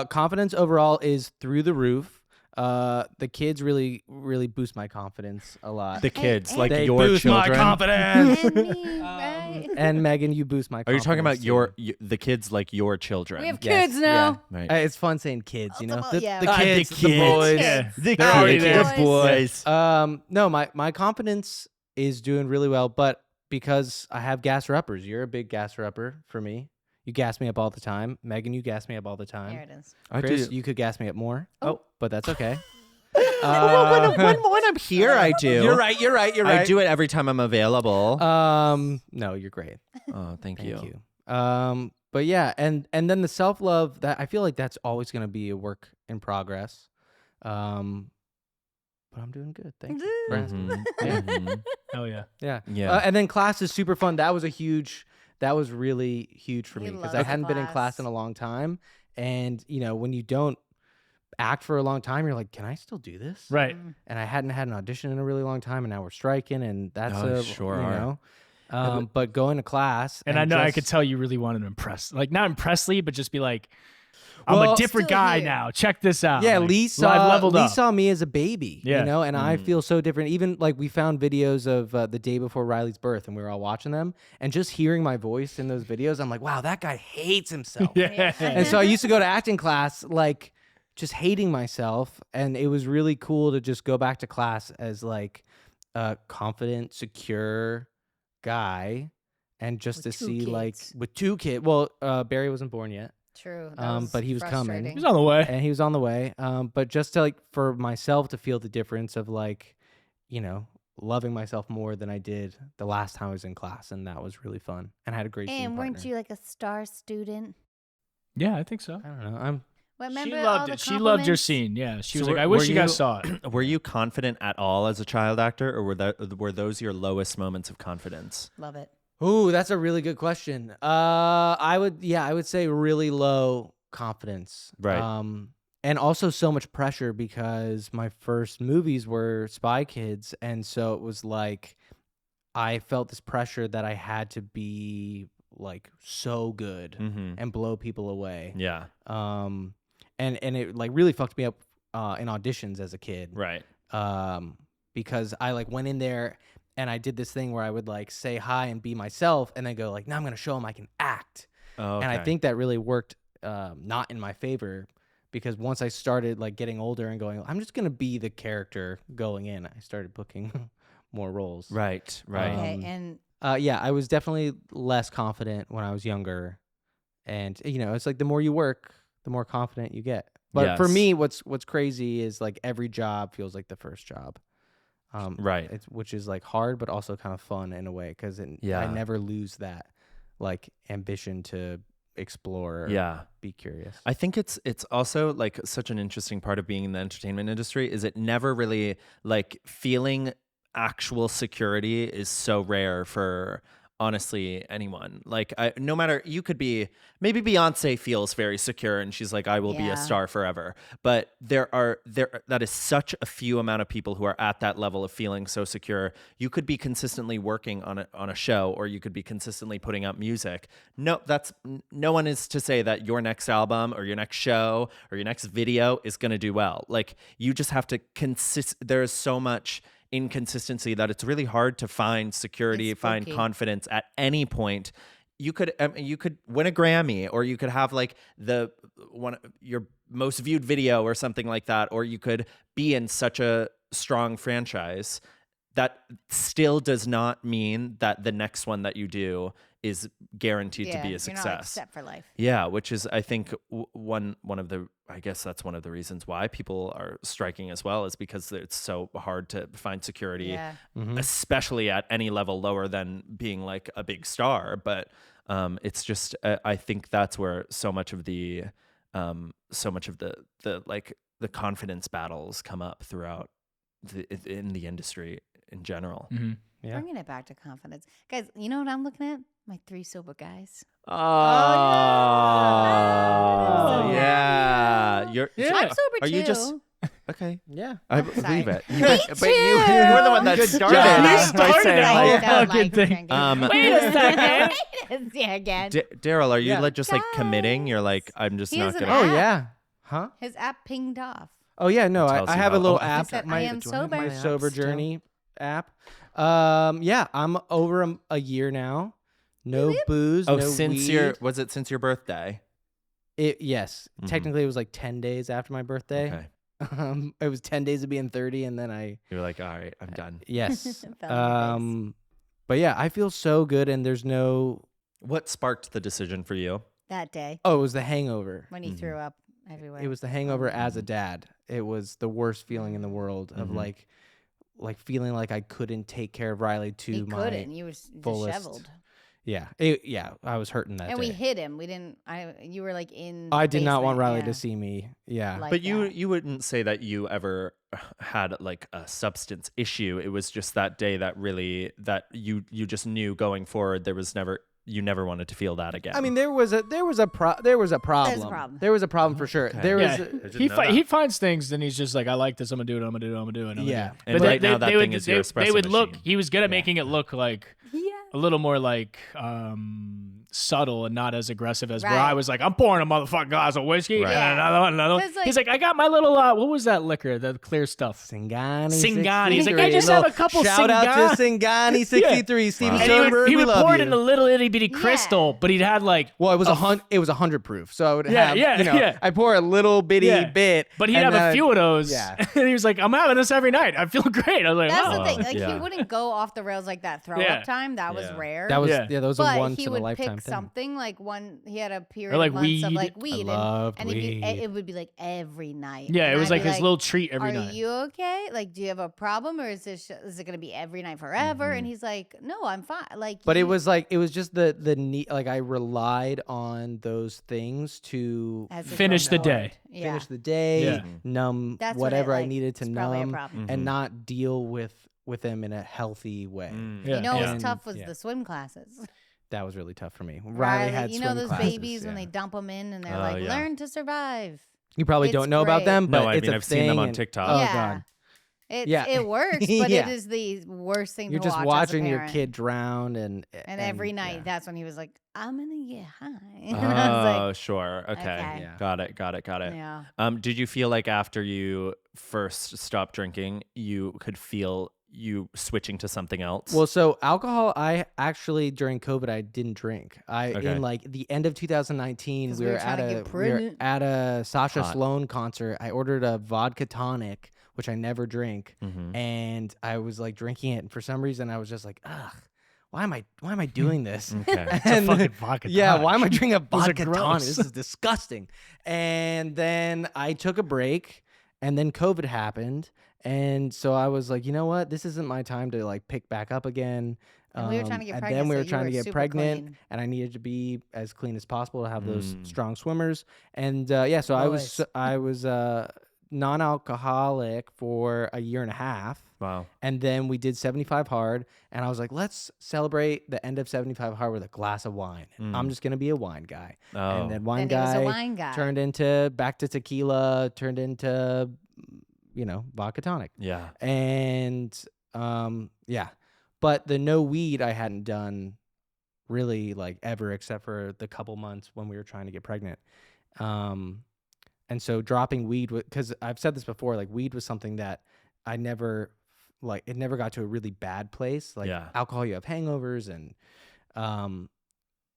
Confidence overall is through the roof. The kids really boost my confidence a lot. The kids, hey. like They your boost my children. confidence. And me, right? And Megan, you boost my Are confidence. you talking about too. the kids, like your children? We have Yes, kids now. Right. It's fun saying kids, you know? The, yeah. the Ah, the kids, the kids. boys. Yeah. The They're already kids, there. the boys. No, my confidence is doing really well, but because I have gasser uppers, you're a big gasser upper for me. You gas me up all the time. Megan, you gas me up all the time. There it is. I Chris, do. you could gas me up more. Oh. But that's okay. when I'm here, I do. You're right. I do it every time I'm available. No, you're great. Oh, thank you. Thank you. But yeah, and then the self-love, that I feel like that's always going to be a work in progress. But I'm doing good. Thank you. for asking. Mhm, Yeah. mhm. Hell yeah. Yeah. Yeah. And then class is super fun. That was really huge for He me because loves I hadn't been in class class. in a long time. And, when you don't act for a long time, you're like, can I still do this? Right. And I hadn't had an audition in a really long time, and now we're striking, and that's Oh, sure are. But going to class, And I know I could just- tell you really wanted to impress, like not impress Lee, but just be like, I'm Well, a different Still guy here. now. Check this out. Yeah, Like, Lee I've saw leveled Lee up. saw me as a baby, Yeah. and I feel so different. Even like we found videos of the day before Riley's birth, and we were all watching them, and just hearing my voice in those videos, I'm like, wow, that guy hates himself. Yeah. And so I used to go to acting class, like just hating myself, and it was really cool to just go back to class as like a confident, secure guy, and just With to two see like kids. with 2 kids. Well, Barry wasn't born yet. True. That but he was coming. frustrating. He's on the way. And he was on the way. But just to like for myself to feel the difference of like, loving myself more than I did the last time I was in class, and that was really fun. And I had a great team And weren't partner. you like a star student? Yeah, I think so. I don't know. Well, She remember all loved the it. She loved your compliments? scene. Yeah. She was So like, I were wish you guys you- saw it. Were you confident at all as a child actor, or were those your lowest moments of confidence? Love it. Ooh, that's a really good question. I would say really low confidence. Right. And also so much pressure because my first movies were Spy Kids, and so it was like I felt this pressure that I had to be like so good Mm-hmm. and blow people away. Yeah. And it like really fucked me up in auditions as a kid. Right. Because I like went in there and I did this thing where I would like say hi and be myself and then go like, now I'm gonna show them I can act. Oh, And I okay. think that really worked not in my favor, because once I started like getting older and going, I'm just gonna be the character going in, I started booking more roles. Right. Right. Okay, Um, and Yeah, I was definitely less confident when I was younger, and it's like the more you work, the more confident you get. But for Yes. me, what's crazy is like every job feels like the first job. Right. Which is like hard, but also kind of fun in a way, because I Yeah. never lose that like ambition to explore. Or Yeah. be curious. I think it's also like such an interesting part of being in the entertainment industry is it never really like feeling actual security is so rare for honestly anyone. Like no matter, you could be, maybe Beyonce feels very secure and she's like, I will be Yeah. a star forever. But that is such a few amount of people who are at that level of feeling so secure. You could be consistently working on a show, or you could be consistently putting out music. No one is to say that your next album or your next show or your next video is going to do well. Like you just have to there is so much inconsistency that it's really hard to find security, It's find spooky. confidence at any point you could win a Grammy, or you could have like your most viewed video or something like that, or you could be in such a strong franchise. That still does not mean that the next one that you do is guaranteed to be a success. You're not like set for life. Yeah, which is, I think, one of the, I guess that's one of the reasons why people are striking as well, is because it's so hard to find security, especially at any level lower than being like a big star. But it's just, I think that's where so much of the like the confidence battles come up throughout in the industry in general. Mm-hmm. Yeah. Bringing it back to confidence. Guys, you know what I'm looking at? My 3 sober guys. Oh, yeah. You're I'm sober Are too. you just okay? Yeah. I sorry. believe it. Me But too. you're the one that started job. You it by started saying, it. like, Yeah. fucking thing. Wait a second. Wait a second. Daryl, are you Yeah. like just like committing? You're like, I'm just He not has an gonna. Oh app. yeah. Huh? His app pinged off. Oh yeah. No, Tells I you have a how- little oh, app. said, my, I am sober. My My sober app still? journey app. Yeah, I'm over a year now. No booze. Oh, no since weed. was it since your birthday? Yes. Mhm. Technically, it was like 10 days after my birthday. Okay. It was 10 days of being 30, and then I. You're like, all right, I'm done. Yes. Fell on your face. But yeah, I feel so good, and there's no. What sparked the decision for you? That day Oh, it was the hangover. when he threw up everywhere. It was the hangover as a dad. It was the worst feeling in the world of Mhm. like feeling like I couldn't take care of Riley to He my couldn't. You were fullest. disheveled. Yeah. I was hurting that And day. we hid him. We didn't. You were like in. I the did not want basement, Riley yeah. to see me. Yeah. Like But you that. you wouldn't say that you ever had like a substance issue. It was just that day that really that you just knew going forward you never wanted to feel that again. I mean, there was a problem. There was a problem for sure. Okay. There Yeah, was didn't know that. he finds things, and he's just like, I like this. I'm gonna do it. I'm gonna do it. I'm gonna do it. I'm gonna Yeah. do it. And But right now that thing is your espresso they would look. machine. He was good at making it look like Yeah. a little more like subtle and not as aggressive as where Right. I was like, I'm pouring a motherfucking glass of whiskey Right. and another one. 'Cause, like- He's like, I got my little what was that liquor? The clear stuff. Singani. Singani. He's like, 63. I just have a couple Shout out to Singani 63. Stevie And Soderbergh, he we would love pour it you. in a little itty bitty crystal, but he'd had like Well, it was it was 100 proof, so I would Yeah, have. yeah, you know, yeah. I pour a little bitty Yeah. bit, But he'd and have then a few of those. yeah. And he was like, I'm having this every night. I feel great. I was like, That's wow. the thing. Like yeah. he wouldn't go off the rails like that throw Yeah. up time. That was Yeah. rare. That was Yeah. that was but a once he in a would lifetime pick thing. something like he had a period Or like of months of weed. like weed, loved and weed. it would be like every night. Yeah, And it was I'd like be his little treat every Are night. you okay? Like, do you have a problem, or is it gonna be every night forever? And he's like, no, I'm fine. Like, But it was just the need. Like I relied on those things to as it Finish goes the day. forward. Yeah. finish the day, Yeah. numb That's what whatever I like, needed to it's probably a numb, problem. and not deal with them in a healthy way. Yeah. You know, yeah. what's tough was Yeah. the swim classes. That was really tough for me. Riley Riley, had you know swim those classes, babies when yeah. they dump them in and they're Oh, like, yeah. learn to survive. You probably It's don't know about great. them, but No, I it's mean a I've seen them thing on and- TikTok. Oh yeah. god. It works, but Yeah. it is the worst thing You're to just watch watching as a your parent. kid drown And every night, yeah. that's when he was like, I'm gonna get high. And I Oh, was sure. Okay. Okay. Yeah. Got it. like, yeah. Did you feel like after you first stopped drinking, you could feel you switching to something else? Well, so alcohol, I actually during COVID I didn't drink. Okay. In like the end of 2019, 'Cause we we were were trying to get pregnant. at a Sasha Hot. Sloan concert. I ordered a vodka tonic, which I never drink, Mhm. and I was like drinking it, and for some reason I was just like, ugh, why am I doing this? Okay. It's a fucking vodka Yeah, tonic. why am I drinking a Those are vodka tonic? gross. This is disgusting. And then I took a break, and then COVID happened, and so I was like, you know what? This isn't my time to like pick back up again. And we were trying to get and pregnant, then we so were you trying were to get super pregnant, clean. and I needed to be as clean as possible to have those Mm. strong swimmers. And yeah, so I was non-alcoholic for a year and a half. Wow. And then we did 75 hard, and I was like, let's celebrate the end of 75 hard with a glass of wine. I'm just gonna be a wine guy. Oh. And then wine Then he was guy a wine guy. turned into back to tequila, turned into vodka tonic. Yeah. And yeah. But the no weed I hadn't done really like ever except for the couple months when we were trying to get pregnant. And so dropping weed, because I've said this before, like weed was something that I never, like it never got to a really bad place. Like Yeah. alcohol, you have hangovers, and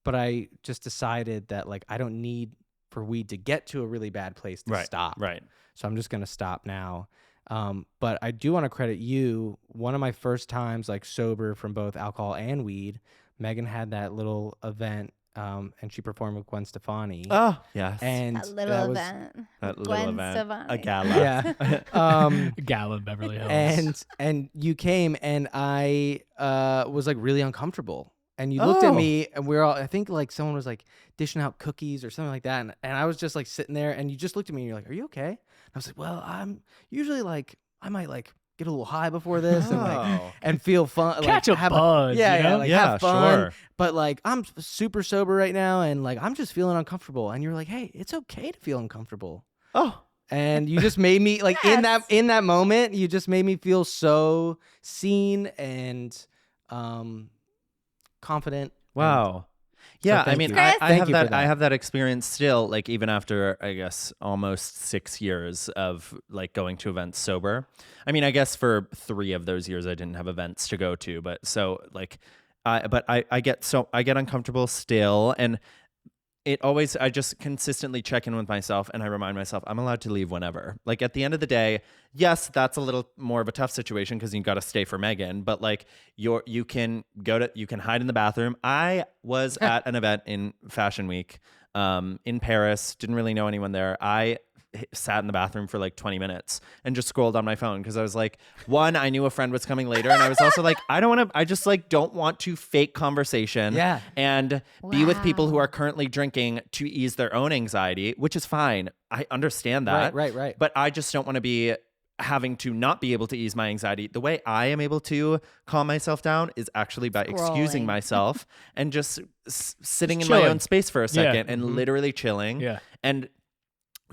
but I just decided that like I don't need for weed to get to a really bad place to stop. Right. So I'm just gonna stop now. But I do want to credit you. One of my first times like sober from both alcohol and weed, Megan had that little event, and she performed with Gwen Stefani. Oh, yes. And That little event. That with little Gwen event. Stefani. A gala. Yeah. Gala in Beverly Hills. And you came, and I was like really uncomfortable. And you looked at me, and we were all, I think like someone was like dishing out cookies or something like that. And I was just like sitting there, and you just looked at me and you're like, are you okay? And I was like, well, I'm usually like, I might like get a little high before this and feel fun. Catch like, a buzz. Yeah, you know? like Yeah, have fun. sure. But like, I'm super sober right now, and like, I'm just feeling uncomfortable. And you're like, hey, it's okay to feel uncomfortable. Oh, And you just made me like in that moment, you just made me feel so seen and confident. wow. Yeah, I thank mean, you. I Thank have you for that. that. I have that experience still, like even after I guess almost 6 years of like going to events sober. I mean, I guess for 3 of those years I didn't have events to go to, but so like, I get uncomfortable still, and I just consistently check in with myself, and I remind myself I'm allowed to leave whenever. Like at the end of the day, yes, that's a little more of a tough situation because you got to stay for Megan, but like you can hide in the bathroom. I was at an event in Fashion Week in Paris, didn't really know anyone there. I sat in the bathroom for like 20 minutes and just scrolled on my phone because I was like, one, I knew a friend was coming later, and I was also like, I just like don't want to fake conversation and be with people who are currently drinking to ease their own anxiety, which is fine. I understand that. Right. But I just don't want to be having to not be able to ease my anxiety. The way I am able to calm myself down is actually by excusing myself and just sitting in my own space for a second and literally chilling. Yeah. And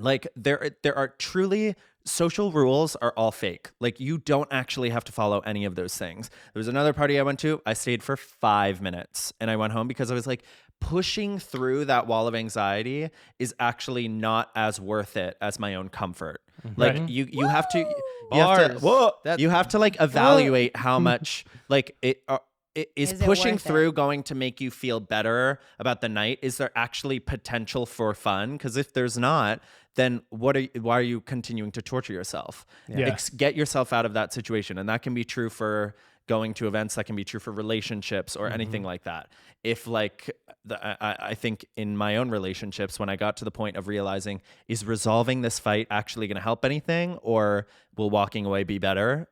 like there are truly social rules are all fake. Like you don't actually have to follow any of those things. There was another party I went to. I stayed for 5 minutes and I went home because I was like, pushing through that wall of anxiety is actually not as worth it as my own comfort. Like you have to like evaluate how much like is pushing worth through going to make you feel better about the night? Is there actually potential for fun? Because if there's not, then why are you continuing to torture yourself? Get yourself out of that situation. And that can be true for going to events, that can be true for relationships or anything like that. If like, I think in my own relationships, when I got to the point of realizing, is resolving this fight actually going to help anything, or will walking away be better?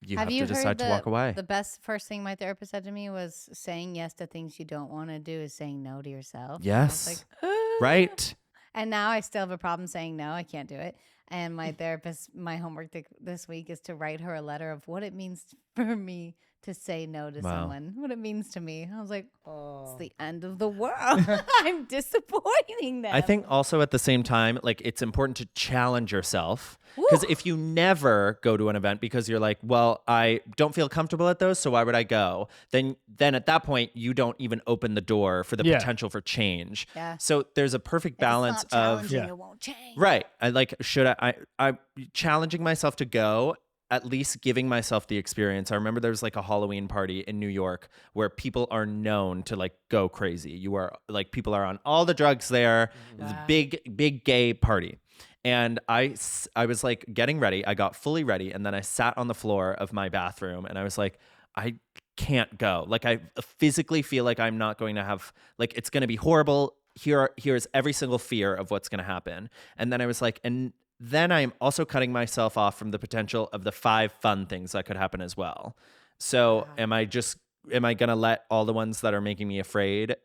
You have to decide to walk away. The best first thing my therapist said to me was saying yes to things you don't want to do is saying no to yourself. Yes. Right. And now I still have a problem saying no. I can't do it. And my therapist, my homework this week is to write her a letter of what it means for me to say no to someone, what it means to me. I was like, it's the end of the world. I'm disappointing them. I think also at the same time, like it's important to challenge yourself. Because if you never go to an event because you're like, well, I don't feel comfortable at those, so why would I go? Then at that point, you don't even open the door for the potential for change. Yeah. So there's a perfect balance it's not of it won't change. Right. I'm challenging myself to go, at least giving myself the experience. I remember there was like a Halloween party in New York where people are known to like go crazy. You are like, people are on all the drugs there. It's a big gay party. And I was like getting ready. I got fully ready. And then I sat on the floor of my bathroom and I was like, I can't go. Like I physically feel like I'm not going to have, like, it's going to be horrible. Here's every single fear of what's going to happen. And then I was like, and then I'm also cutting myself off from the potential of the 5 fun things that could happen as well. So am I going to let all the ones that are making me afraid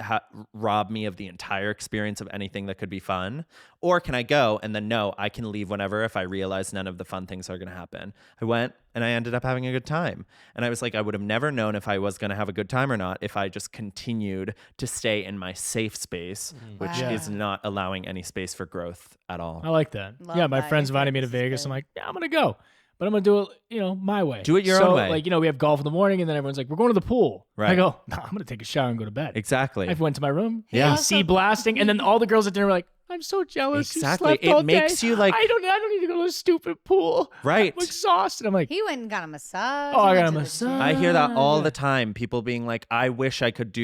rob me of the entire experience of anything that could be fun? Or can I go and then no, I can leave whenever if I realize none of the fun things are going to happen? I went and I ended up having a good time. And I was like, I would have never known if I was going to have a good time or not if I just continued to stay in my safe space, which is not allowing any space for growth at all. I like that. Love my that. friends Your invited me to therapist is Vegas. good. I'm like, yeah, I'm going to go. But I'm going to do it, my way. Do it your own way. Like, we have golf in the morning and then everyone's like, we're going to the pool. Right. I go, no, I'm going to take a shower and go to bed. Exactly. I went to my room, Yeah. AC blasting. And then all the girls at dinner were like, I'm so jealous. Exactly. You slept all It makes day. you like I don't need to go to the stupid pool. right. I'm exhausted. I'm like, He went and got a massage. Oh, I He got went a to the massage. gym. I hear that all the time. People being like, I wish I could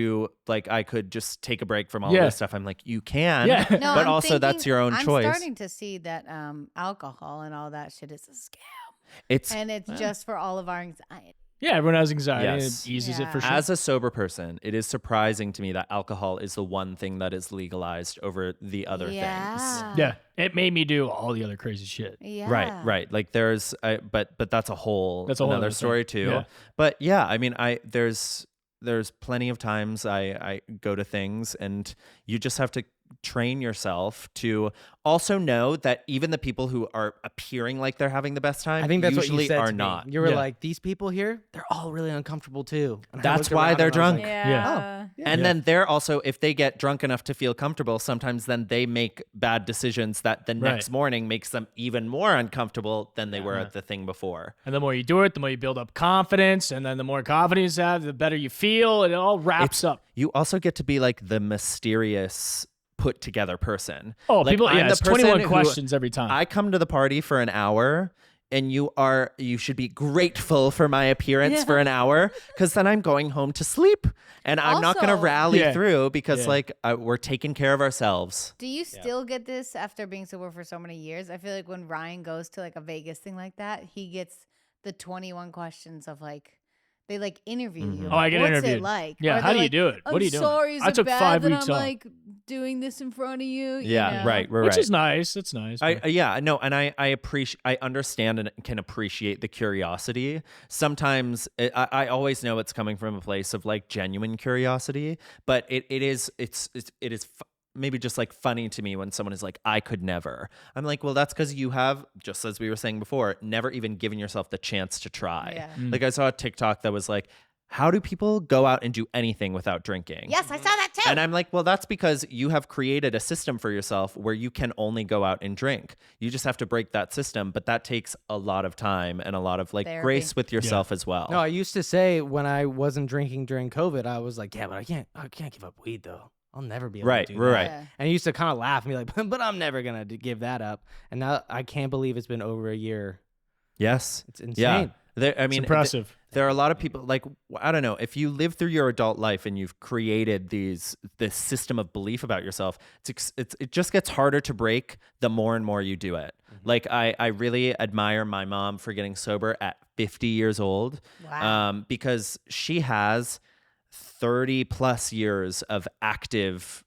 I could just take a break from all this stuff. I'm like, you can. Yeah. No, but I'm also that's thinking- your own choice. I'm starting to see that alcohol and all that shit is a scam. It's And it's just for all of our anxiety. yeah, everyone has anxiety. Yes. And it eases it Yeah. for sure. as a sober person, it is surprising to me that alcohol is the one thing that is legalized over the other things. Yeah, it made me do all the other crazy shit. Yeah. Right. Like there's, but that's a whole That's a whole another other story thing. too. Yeah. But yeah, I mean, there's plenty of times I go to things and you just have to train yourself to also know that even the people who are appearing like they're having the best time I think that's what usually you said are to me. not. You were Yeah. like, these people here, they're all really uncomfortable too. And I That's looked why around they're and I was drunk. like, Yeah. And then they're also, if they get drunk enough to feel comfortable, sometimes then they make bad decisions that the next morning makes them even more uncomfortable than they were at the thing before. And the more you do it, the more you build up confidence, and then the more confidence you have, the better you feel. It all wraps up. You also get to be like the mysterious put together person. Oh, Like, people, I'm yeah, the it's person 21 who- questions every time. I come to the party for an hour and you should be grateful for my appearance for an hour because then I'm going home to sleep and I'm not going to Also- rally Yeah. through because Yeah. like we're taking care of ourselves. Do you still get this after being sober for so many years? I feel like when Ryan goes to like a Vegas thing like that, he gets the 21 questions of like, they like interview you. Oh, I get What's interviewed. it like? Yeah, Or how they're do you like, do it? I'm What are you doing? sorry, is I it took bad 5 that weeks I'm off. like doing this in front of you. Yeah, know? right. Which is nice. It's nice. but- I understand and can appreciate the curiosity. Sometimes I always know it's coming from a place of like genuine curiosity, but it is maybe just like funny to me when someone is like, I could never. I'm like, well, that's because you have, just as we were saying before, never even given yourself the chance to try. Yeah. Like I saw a TikTok that was like, how do people go out and do anything without drinking? Yes, I saw that too. And I'm like, well, that's because you have created a system for yourself where you can only go out and drink. You just have to break that system, but that takes a lot of time and a lot of like Therapy. grace with yourself as well. No, I used to say when I wasn't drinking during COVID, I was like, yeah, but I can't give up weed though. I'll never be able Right, Oh, to do that. right. Yeah. And I used to kind of laugh and be like, but I'm never gonna give that up. And now I can't believe it's been over a year. Yes. It's insane. Yeah. I mean, impressive. There are a lot of people like, I don't know, if you live through your adult life and you've created this system of belief about yourself, it just gets harder to break the more and more you do it. Like I really admire my mom for getting sober at 50 years old. Wow. Because she has 30 plus years of active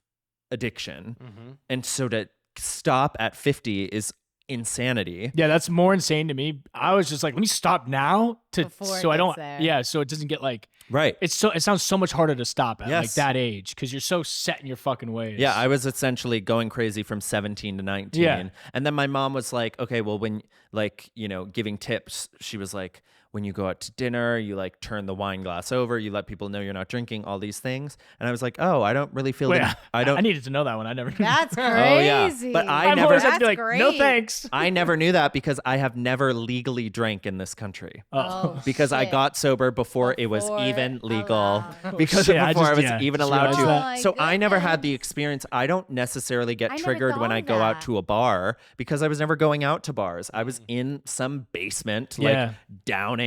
addiction. And so to stop at 50 is insanity. Yeah, that's more insane to me. I was just like, when you stop now Before it so I don't gets there. yeah, so it doesn't get like Right. it sounds so much harder to stop at like Yes. that age because you're so set in your fucking ways. Yeah, I was essentially going crazy from 17 to 19. Yeah. And then my mom was like, okay, well, when, like, you know, giving tips, she was like, when you go out to dinner, you like turn the wine glass over, you let people know you're not drinking, all these things. And I was like, oh, I don't really feel Wait, I don't. I needed to know that one. I never knew. That's crazy. Oh, yeah. But I I'm never- always have to be like, That's no great. thanks. I never knew that because I have never legally drank in this country. Oh, Because I shit. got sober before it was Before even legal. allowed. Because Shit, I before I, just- was yeah, even just allowed realized to. that. Oh my So I never had the goodness. experience. I don't necessarily get I never triggered when thought I of go out that. to a bar because I was never going out to bars. I was in some basement, Yeah. like downing.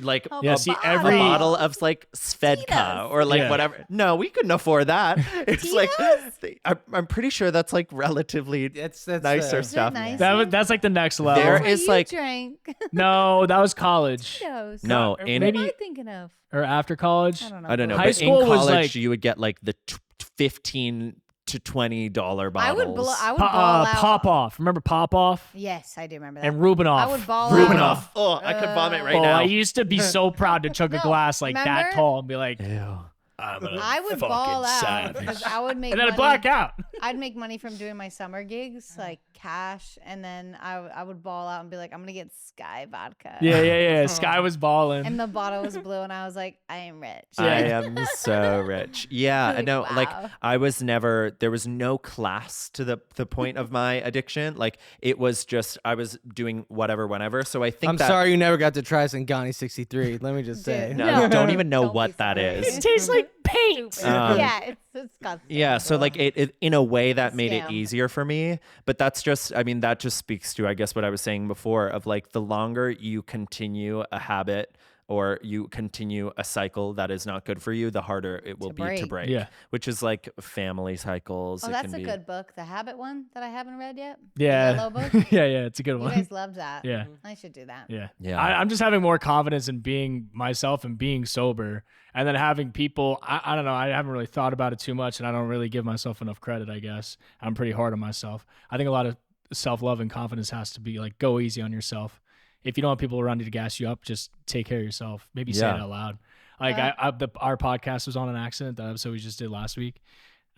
Like Yeah, a, see, a every- bottle of like Svedka Tito's. or like Yeah. whatever. No, we couldn't afford that. It's like Tito's? I'm pretty sure that's like relatively That's nicer Is it stuff. nice? That's like the next level. There What is you like drank. No, that was college Tito's. no Or in What maybe- am I thinking of? or after college. I don't know. I don't know. High but school in was college, like- you would get like the $15 to $20 bottles. I would ball out. Pop Off. Remember Pop Off? Yes, I do remember that. And Rubinoff. I would ball Rubinoff. out. Oh, I could vomit right Oh, now. I used to be so proud to chug a No, glass like that remember? tall and be like, Ew. I'm a I would fucking ball out savage. because I would make And then I money. black out. I'd make money from doing my summer gigs, like cash, and then I would ball out and be like, I'm gonna get Sky vodka. Yeah. Sky was balling. And the bottle was blue, and I was like, I am rich. I am so rich. Yeah, I Like, know. Like wow. I was never. There was no class to the point of my addiction. Like it was just I was doing whatever, whenever. So I think I'm that, sorry you never got to try Sangani 63. Let me just say. Dude, No, No. don't even know Don't what be that sorry. is. It tastes like paint. Yeah, it's disgusting. Yeah, so like it in a way that made it Scam. easier for me, but that's just, I mean, that just speaks to, I guess, what I was saying before of like the longer you continue a habit or you continue a cycle that is not good for you, the harder it will be to break. Yeah. Which is like family cycles. Oh, It that's can a be, good book, the Habit one that I haven't read yet. Yeah. The yellow book. yeah, it's a good You one. guys loved that. Yeah. I should do that. Yeah. Yeah. I'm just having more confidence in being myself and being sober. And then having people, I don't know, I haven't really thought about it too much and I don't really give myself enough credit, I guess. I'm pretty hard on myself. I think a lot of self-love and confidence has to be like, go easy on yourself. If you don't want people around you to gas you up, just take care of yourself. Maybe say it out loud. Like our podcast was on an accident, that episode we just did last week.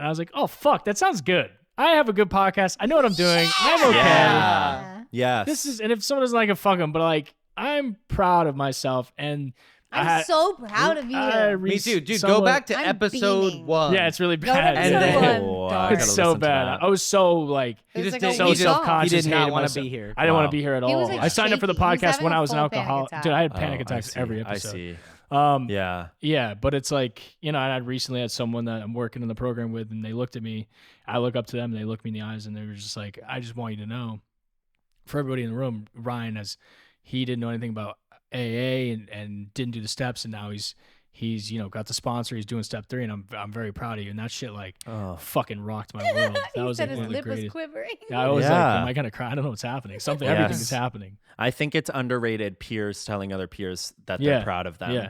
And I was like, oh, fuck, that sounds good. I have a good podcast. I know what I'm doing. I'm okay. Yeah. Yes. This is, and if someone doesn't like it, fuck them. But like, I'm proud of myself, and I'm so proud of you. Me too, dude. Go back to I'm episode beaming. 1. Yeah, it's really Go to bad. episode And then- one, I dog. gotta It's so listen to bad. that. I was so like, It was just like did- a he so week just- off. self-conscious. He did not hated want to myself. be here. I didn't want Wow. to be here at He was, all. like, I signed up for the shaky. He was podcast having when a I was an full panic alcoholic. attack. Dude, I had panic I attacks see. every I episode. see. Yeah. Yeah. But it's like, you know, I recently had someone that I'm working in the program with, and they looked at me. I look up to them, and they look me in the eyes, and they were just like, I just want you to know, for everybody in the room, Ryan he didn't know anything about AA and didn't do the steps, and now he's you know, got the sponsor, he's doing step 3, and I'm very proud of you. And that shit like fucking rocked my world. That He was said like one his of the lip was greatest. quivering. Yeah, I was like, Yeah. am I gonna cry? I don't know what's happening. Something, Yes. everything is happening. I think it's underrated peers telling other peers that Yeah. they're proud of them. Yeah.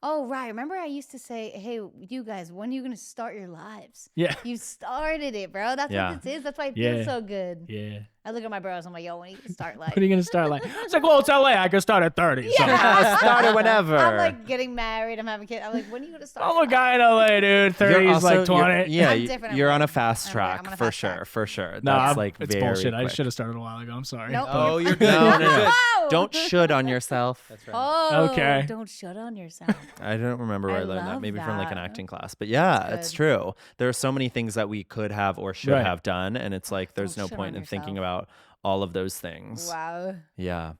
Oh, right. Remember I used to say, hey, you guys, when are you going to start your lives? Yeah. You started it, bro. That's Yeah. what this is. That's why it Yeah. feels so good. Yeah. I look at my bros. I'm like, yo, when are you going to start life? When are you gonna start like? It's like, well, it's LA. I can start at 30. So. I started whenever. I'm like getting married. I'm having kids. I'm like, when are you going to start? I'm a your guy in LA, dude. 30 You're is also- like you're- 20. Yeah, I'm different at you're on a work. fast I'm track on a for fast sure. track. For sure. No, That's like it's very bullshit. I quick. should have started a while ago. I'm sorry. Nope. Oh, you're good. No, You're no, good. Whoa! Don't should on yourself. That's right. Oh, Okay. Don't shut on yourself. I don't remember where I I learned that. love Maybe from like an that. acting class. But yeah, That's it's good. true. There are so many things that we could have or should Right. have done. And it's like there's Don't no shit point on in thinking yourself. about all of those things. Wow. Yeah.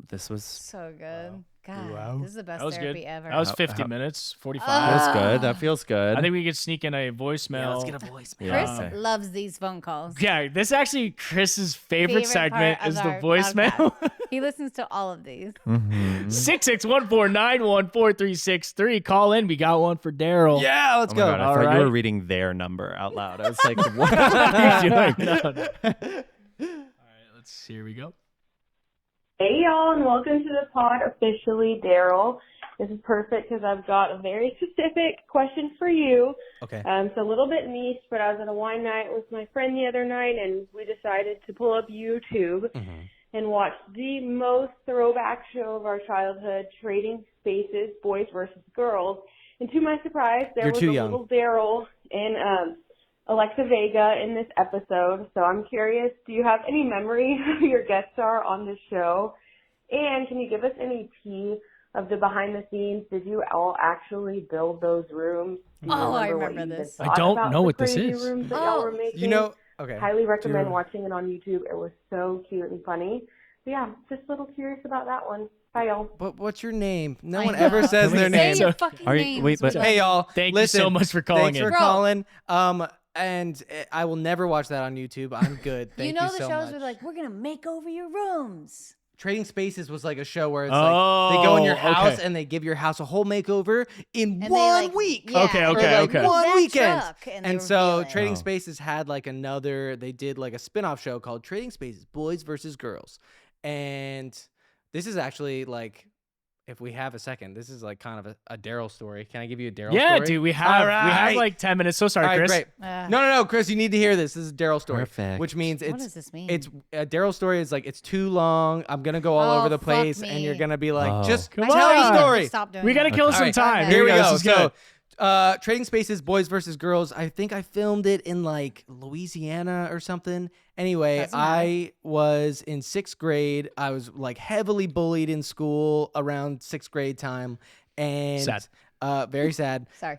This was So good. Wow. God, Wow. this is the best That was therapy good. ever. That was How- 50 how- minutes, 45. that was good. Ah. That feels good. I think we could sneak in a voicemail. voicemail. Chris Yeah. loves these phone calls. Yeah, this is actually Chris's favorite Favorite segment part is of the our voicemail. podcast. He listens to all of these. Mhm. 661491433. Call in. We got one for Daryl. Yeah, let's Oh my go. God, I All thought you right. were reading their number out loud. I was like, what? What are you doing? No, no. All right, here we go. Hey y'all, and welcome to the pod officially, Daryl. This is perfect because I've got a very specific question for you. Okay. It's a little bit niche, but I was at a wine night with my friend the other night, and we decided to pull up YouTube and watch the most throwback show of our childhood, Trading Spaces, Boys versus Girls. And to my surprise, there You're was too a young. little Daryl and Alexa Vega in this episode. So I'm curious, do you have any memory of who your guest star on this show? And can you give us any tea of the behind the scenes? Did you all actually build those rooms? Do you Oh, I what remember you this. thought I don't about know the what this crazy is. Rooms that Oh, y'all were making? You know, okay. Highly recommend you- watching it on YouTube. It was so cute and funny. So yeah, just a little curious about that one. Bye y'all. But what's your name? No I one know. ever says Can we their say name. Say your fucking Are you- names. wait, but- We Hey love y'all, Thank listen, you so much for calling thanks in. for Bro. calling. And I will never watch that on YouTube. I'm good. Thank you know the so shows much. were like, we're gonna make over your rooms. Trading Spaces was like a show where it's like they go in your Oh, house okay. and they give your house a whole makeover in And they, one like, week. yeah, Okay, or, okay, like, okay. move One that weekend. truck, and, And they so reveal it. Trading Oh. Spaces had like they did like a spin-off show called Trading Spaces, Boys versus Girls. And this is actually like, if we have a second, this is like kind of a Daryl story. Can I give you a Daryl story? Yeah, dude, we have right. like 10 minutes. So sorry, All right, Chris. great. Uh, No, Chris, you need to hear this. This is Daryl's story. Perfect. Which means what it's does this mean? it's a Daryl story is like it's too long. I'm gonna go all Oh, over the fuck place, me. and you're gonna be like, Oh. just Come tell on. the story. Stop doing We got to that. kill All some right. time. Okay. Here we This go. is good. So, Trading Spaces, Boys versus Girls. I think I filmed it in like Louisiana or something. Anyway, Doesn't matter. I was in 6th grade. I was like heavily bullied in school around 6th grade time, and Sad. very sad. Sorry.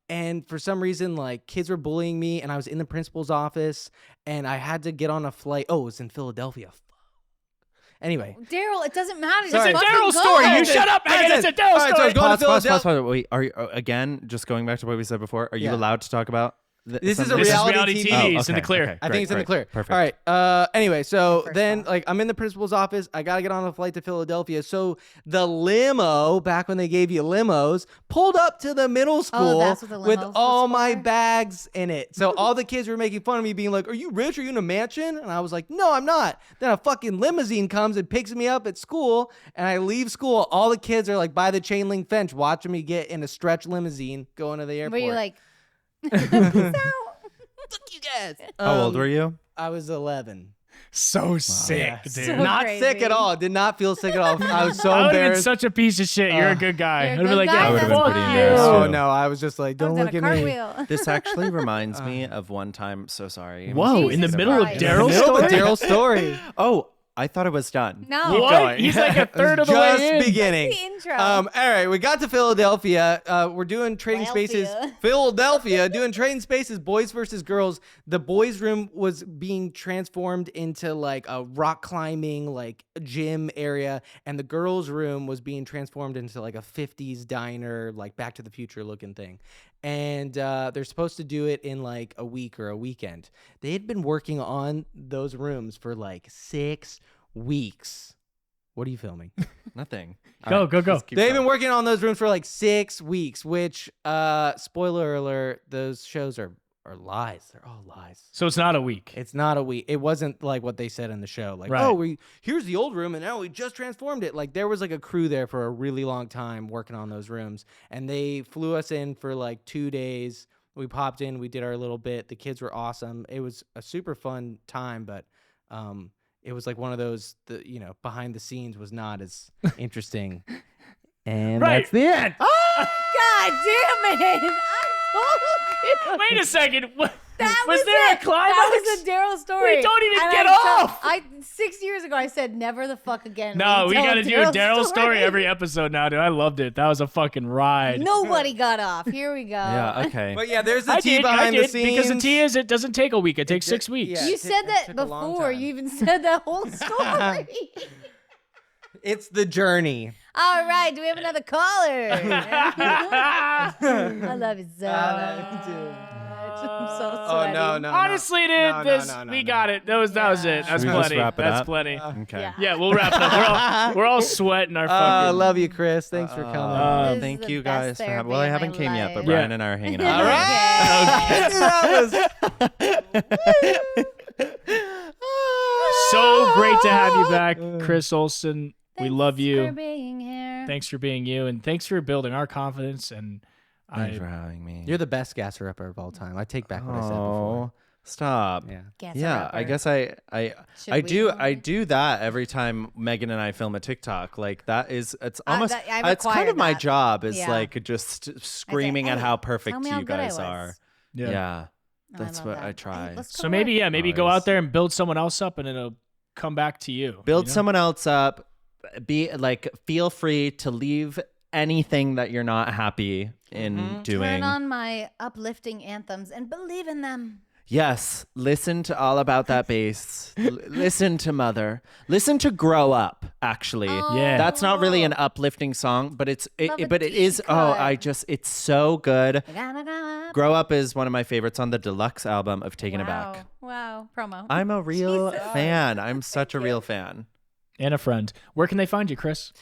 And for some reason, like kids were bullying me, and I was in the principal's office, and I had to get on a flight. Oh, it was in Philadelphia. Anyway. Daryl, it doesn't matter. It's a Just Daryl fucking story. go. You shut up, Megan. It's a Daryl All right, so I story. was going to Philadelphia. Wait, are you, again, just going back to what we said before, are you Yeah. allowed to talk about This is a something? reality TV. TV. It's in the clear. Okay, I great, think it's in the great, clear. Perfect. All right. Anyway, so First then off. like I'm in the principal's office. I gotta get on a flight to Philadelphia. So the limo, back when they gave you limos, pulled up to the middle school that's what the with limo was all my for? bags in it. So all the kids were making fun of me, being like, "Are you rich? Are you in a mansion?" And I was like, "No, I'm not." Then a fucking limousine comes and picks me up at school, and I leave school. All the kids are like by the chain link fence watching me get in a stretch limousine going to the airport. Were you like, "Fuck you guys." How old were you? I was 11. So sick, Yeah. dude. So Not crazy. sick at all. Did not feel sick at all. I was so I would have been embarrassed. such a piece of shit. You're a good guy. You're a I'd be good like, guy, yeah, I would've been fuck pretty you. embarrassed. Oh too. no, I was just like, I don't was look in at a me. cartwheel. This actually reminds me of one time. So sorry. Whoa, in the Jesus middle of Christ. Daryl's Middle of a story? Daryl story. Oh, I thought it was done. No. Keep What? going. He's like a third of the Just way in. beginning. The intro. All right, we got to Philadelphia. We're doing trading spaces. Philadelphia, doing trading spaces, boys versus girls. The boys' room was being transformed into like a rock climbing, like gym area, and the girls' room was being transformed into like a 50s diner, like Back to the Future looking thing. And they're supposed to do it in like a week or a weekend. They had been working on those rooms for like 6 weeks. What are you filming? Nothing. Go, All right, go, go. just keep They've going. been working on those rooms for like 6 weeks, which, spoiler alert, those shows are lies. They're all lies. So it's not a week. It's not a week. It wasn't like what they said in the show. Like, Right. oh, here's the old room, and now we just transformed it. Like, there was like a crew there for a really long time working on those rooms, and they flew us in for like 2 days. We popped in, we did our little bit. The kids were awesome. It was a super fun time, but it was like one of those, behind the scenes was not as interesting. And Right. that's the end. God damn it! Wait a second. That was there it. a climax? That was a Daryl story. We don't even And get I off. 6 years ago, I said never the fuck again. No, will we you got tell to do a Daryl story story every episode now, dude. I loved it. That was a fucking ride. Nobody got off. Here we go. Yeah. Okay. But yeah, there's the I tea did, behind I did, the scenes. because the tea is it doesn't take a week. It takes 6 weeks. yeah. You It said that took a long before. time. You even said that whole story. It's the journey. All right. Do we have another caller? I love you so much. I'm so Oh sweaty. no, no. Honestly, dude, No, we got it. That was it. That's Should we just plenty. wrap it That's up? plenty. Okay. Yeah. Yeah, we'll wrap it up. We're all sweating our fucking. Love you, Chris. Thanks for coming. This is Thank the you best guys. For therapy well, I of my haven't came yet, but life. Brian and I are hanging out. All right. So great to have you back, Chris Olsen. We Thanks love you. for being here. Thanks for being you, and thanks for building our confidence. And Thanks for having me. You're the best gasser upper of all time. I take back what I said before. Stop. Yeah. Guess Yeah, rapper. I guess I Should we do all? I do that every time Megan and I film a TikTok. Like that is it's almost I it's kind require of my that. job is Yeah. like just screaming at "Hey, how tell perfect me how you good I guys was." are. Yeah. Yeah. Oh, That's love what that. I Hey, try. let's go So to maybe, work. yeah, maybe go Always. out there and build someone else up, and it'll come back to you. Build you know? someone else up. Be like feel free to leave anything that you're not happy in doing. Turn on my uplifting anthems and believe in them. Yes, listen to All About That Bass. Listen to Mother. Listen to Grow Up, actually. Yeah. That's not really an uplifting song, but it a is t-shirt. it's so good. I gotta grow up. Grow Up is one of my favorites on the deluxe album of Taken Wow. Aback. Wow. Promo. I'm a real Jesus. fan. I'm such a real fan. And a friend. Where can they find you, Chris?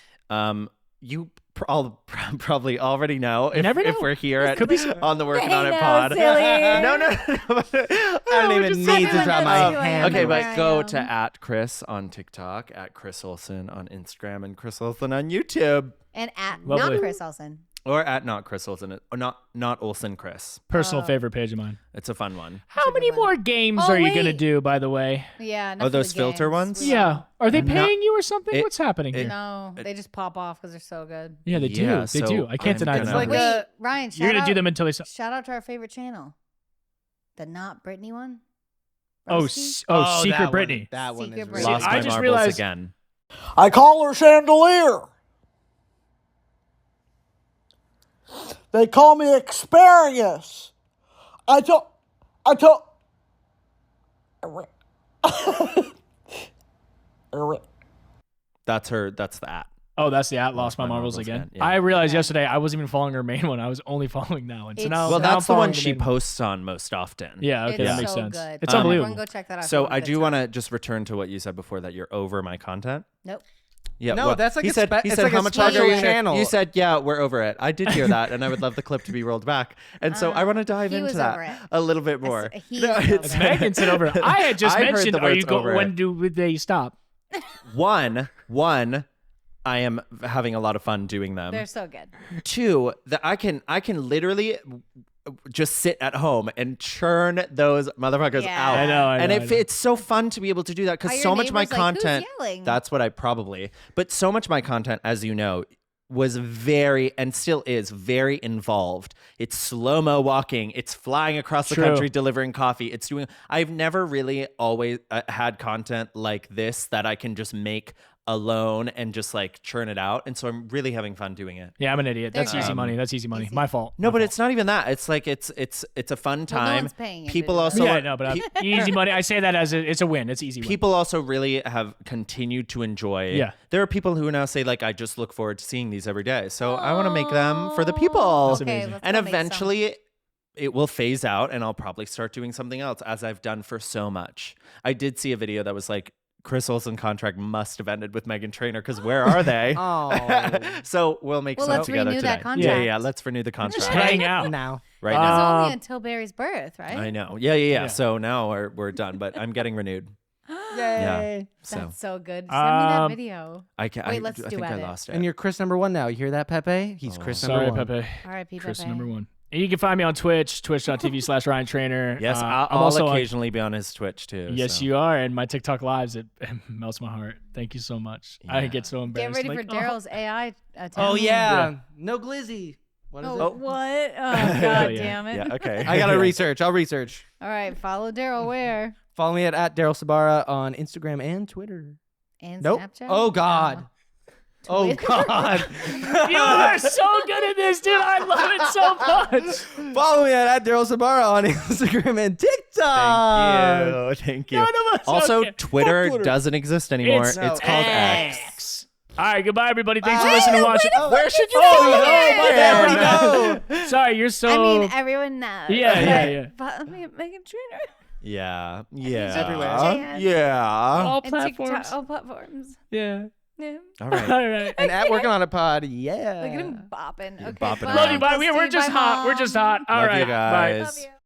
You all probably already know if, never if know. we're here at, Could be on the Workin' They On It know, pod. silly. No. I don't even need to everyone drop knows my who I am hand. Okay, and where but I go am. to at Chris on TikTok, at Chris Olsen on Instagram, and Chris Olsen on YouTube, And at Lovely. not Chris Olsen. or at not Chris Olsen, or not Olsen Chris. Personal favorite page of mine. It's a fun one. How many more games Oh, are you going to wait. do, by the way? Yeah. enough Oh, of the those filter games. ones? We Yeah. Are they No. paying you or something? It- What's happening here? No, they just pop off because they're so good. Yeah, they do. Yeah, They so do. I can't I'm deny gonna- that. Like Wait, Ryan, You're shout going to do out- them until they... Shout out to our favorite channel. The Not Britney one. Oh, Roasty? Secret that one. Britney. That one Secret is Britney. really Lost I my just marbles realized- again. I call her Chandelier. They call me Experience. I told. That's the at. Oh, that's the at Lost My Marbles again. Yeah. I realized yesterday I wasn't even following her main one. I was only following that one. So It's now, Well, now I'm that's the one following she main one. posts on most often. Yeah, okay, It's that makes so sense. good. It's Everyone unbelievable. go check that out. So It's I good do stuff. want to just return to what you said before, that you're over my content. Nope. Yeah, No, well, that's like he a said. spe- He it's said like how a much special longer? channel. You said, yeah, we're over it. I did hear that, and I would love the clip to be rolled back. And so I want to dive he into was that over it. a little bit more. He's No, over it's- it. Megan said over. I had just I heard mentioned. the Are you words go? over When it. do they stop? One, I am having a lot of fun doing them. They're so good. Two, that I can literally just sit at home and churn those motherfuckers Yeah. out. I know. And I know. it's so fun to be able to do that, Are because your so much of my neighbors like, "Who's content, yelling?" that's what I probably, but so much of my content, as you know, was very, and still is very involved. It's slow-mo walking. It's flying across the True. country delivering coffee. It's doing, I've never really always had content like this that I can just make alone and just like churn it out. And so I'm really having fun doing it. Yeah, I'm an idiot. That's They're easy good. money. That's easy money. Easy. My fault. No, My but fault. it's not even that. It's like it's a fun Well, no time. one's paying you to People do that. also Yeah, no, but easy money. I say that as it's a win. It's easy win. people also really have continued to enjoy. Yeah. There are people who now say like, I just look forward to seeing these every day. So I want to make them for the people. That's Okay, amazing. let's And go make some. eventually it will phase out, and I'll probably start doing something else, as I've done for so much. I did see a video that was like, Chris Olsen contract must have ended with Meghan Trainor, because where are they? Oh. So we'll make Well, some let's together renew today. that contract. Yeah, let's renew the contract hang out now. right It now. was only until Barry's birth, right? I know. Yeah. Yeah. So now we're done, but I'm getting renewed. Yeah. So That's so good. Send me that Um, video. I can. Wait, I let's think duet I it. lost it. And you're Chris number one now. You hear that, Pepe? He's Chris Sorry, number one. Pepe. R.I.P. Chris Pepe. number one. And you can find me on Twitch, twitch.tv/Ryan Trainor. Yes, I'm I'll also on- occasionally be on his Twitch too. Yes, so. you are. And my TikTok lives, it melts my heart. Thank you so much. I Yeah. get so Get embarrassed. ready for Daryl's AI attempt. Oh yeah. No glizzy. What is Oh, it? what? Oh, God Yeah. damn it. Yeah. Okay. I gotta research. I'll research. All right, follow Daryl where? Follow me at Daryl Sabara on Instagram and Twitter. And Nope. Snapchat? Oh God. Oh Twitter? God. You are so good at this, dude. I love it so much. Follow me at Daryl Sabara on Instagram and TikTok. Thank you. None of us. Also, Okay. Twitter, Twitter. doesn't exist anymore. It's It's, called X. All right, goodbye, everybody. Thanks for listening and watching. Where should you Oh, go? my bad. Yeah. Sorry, you're so. I mean, everyone knows. Yeah. Follow me at Meghan Trainor. Yeah. everywhere. Yeah. all And platforms. TikTok, all platforms. Yeah. Yeah. All right. All right. And at Working On It Pod. Yeah. Look at him bopping. Okay, bopping bye. Love you. Bye. Let's We're do just bye, hot. We're Mom. just hot. All Love right. you Bye. guys. Love you.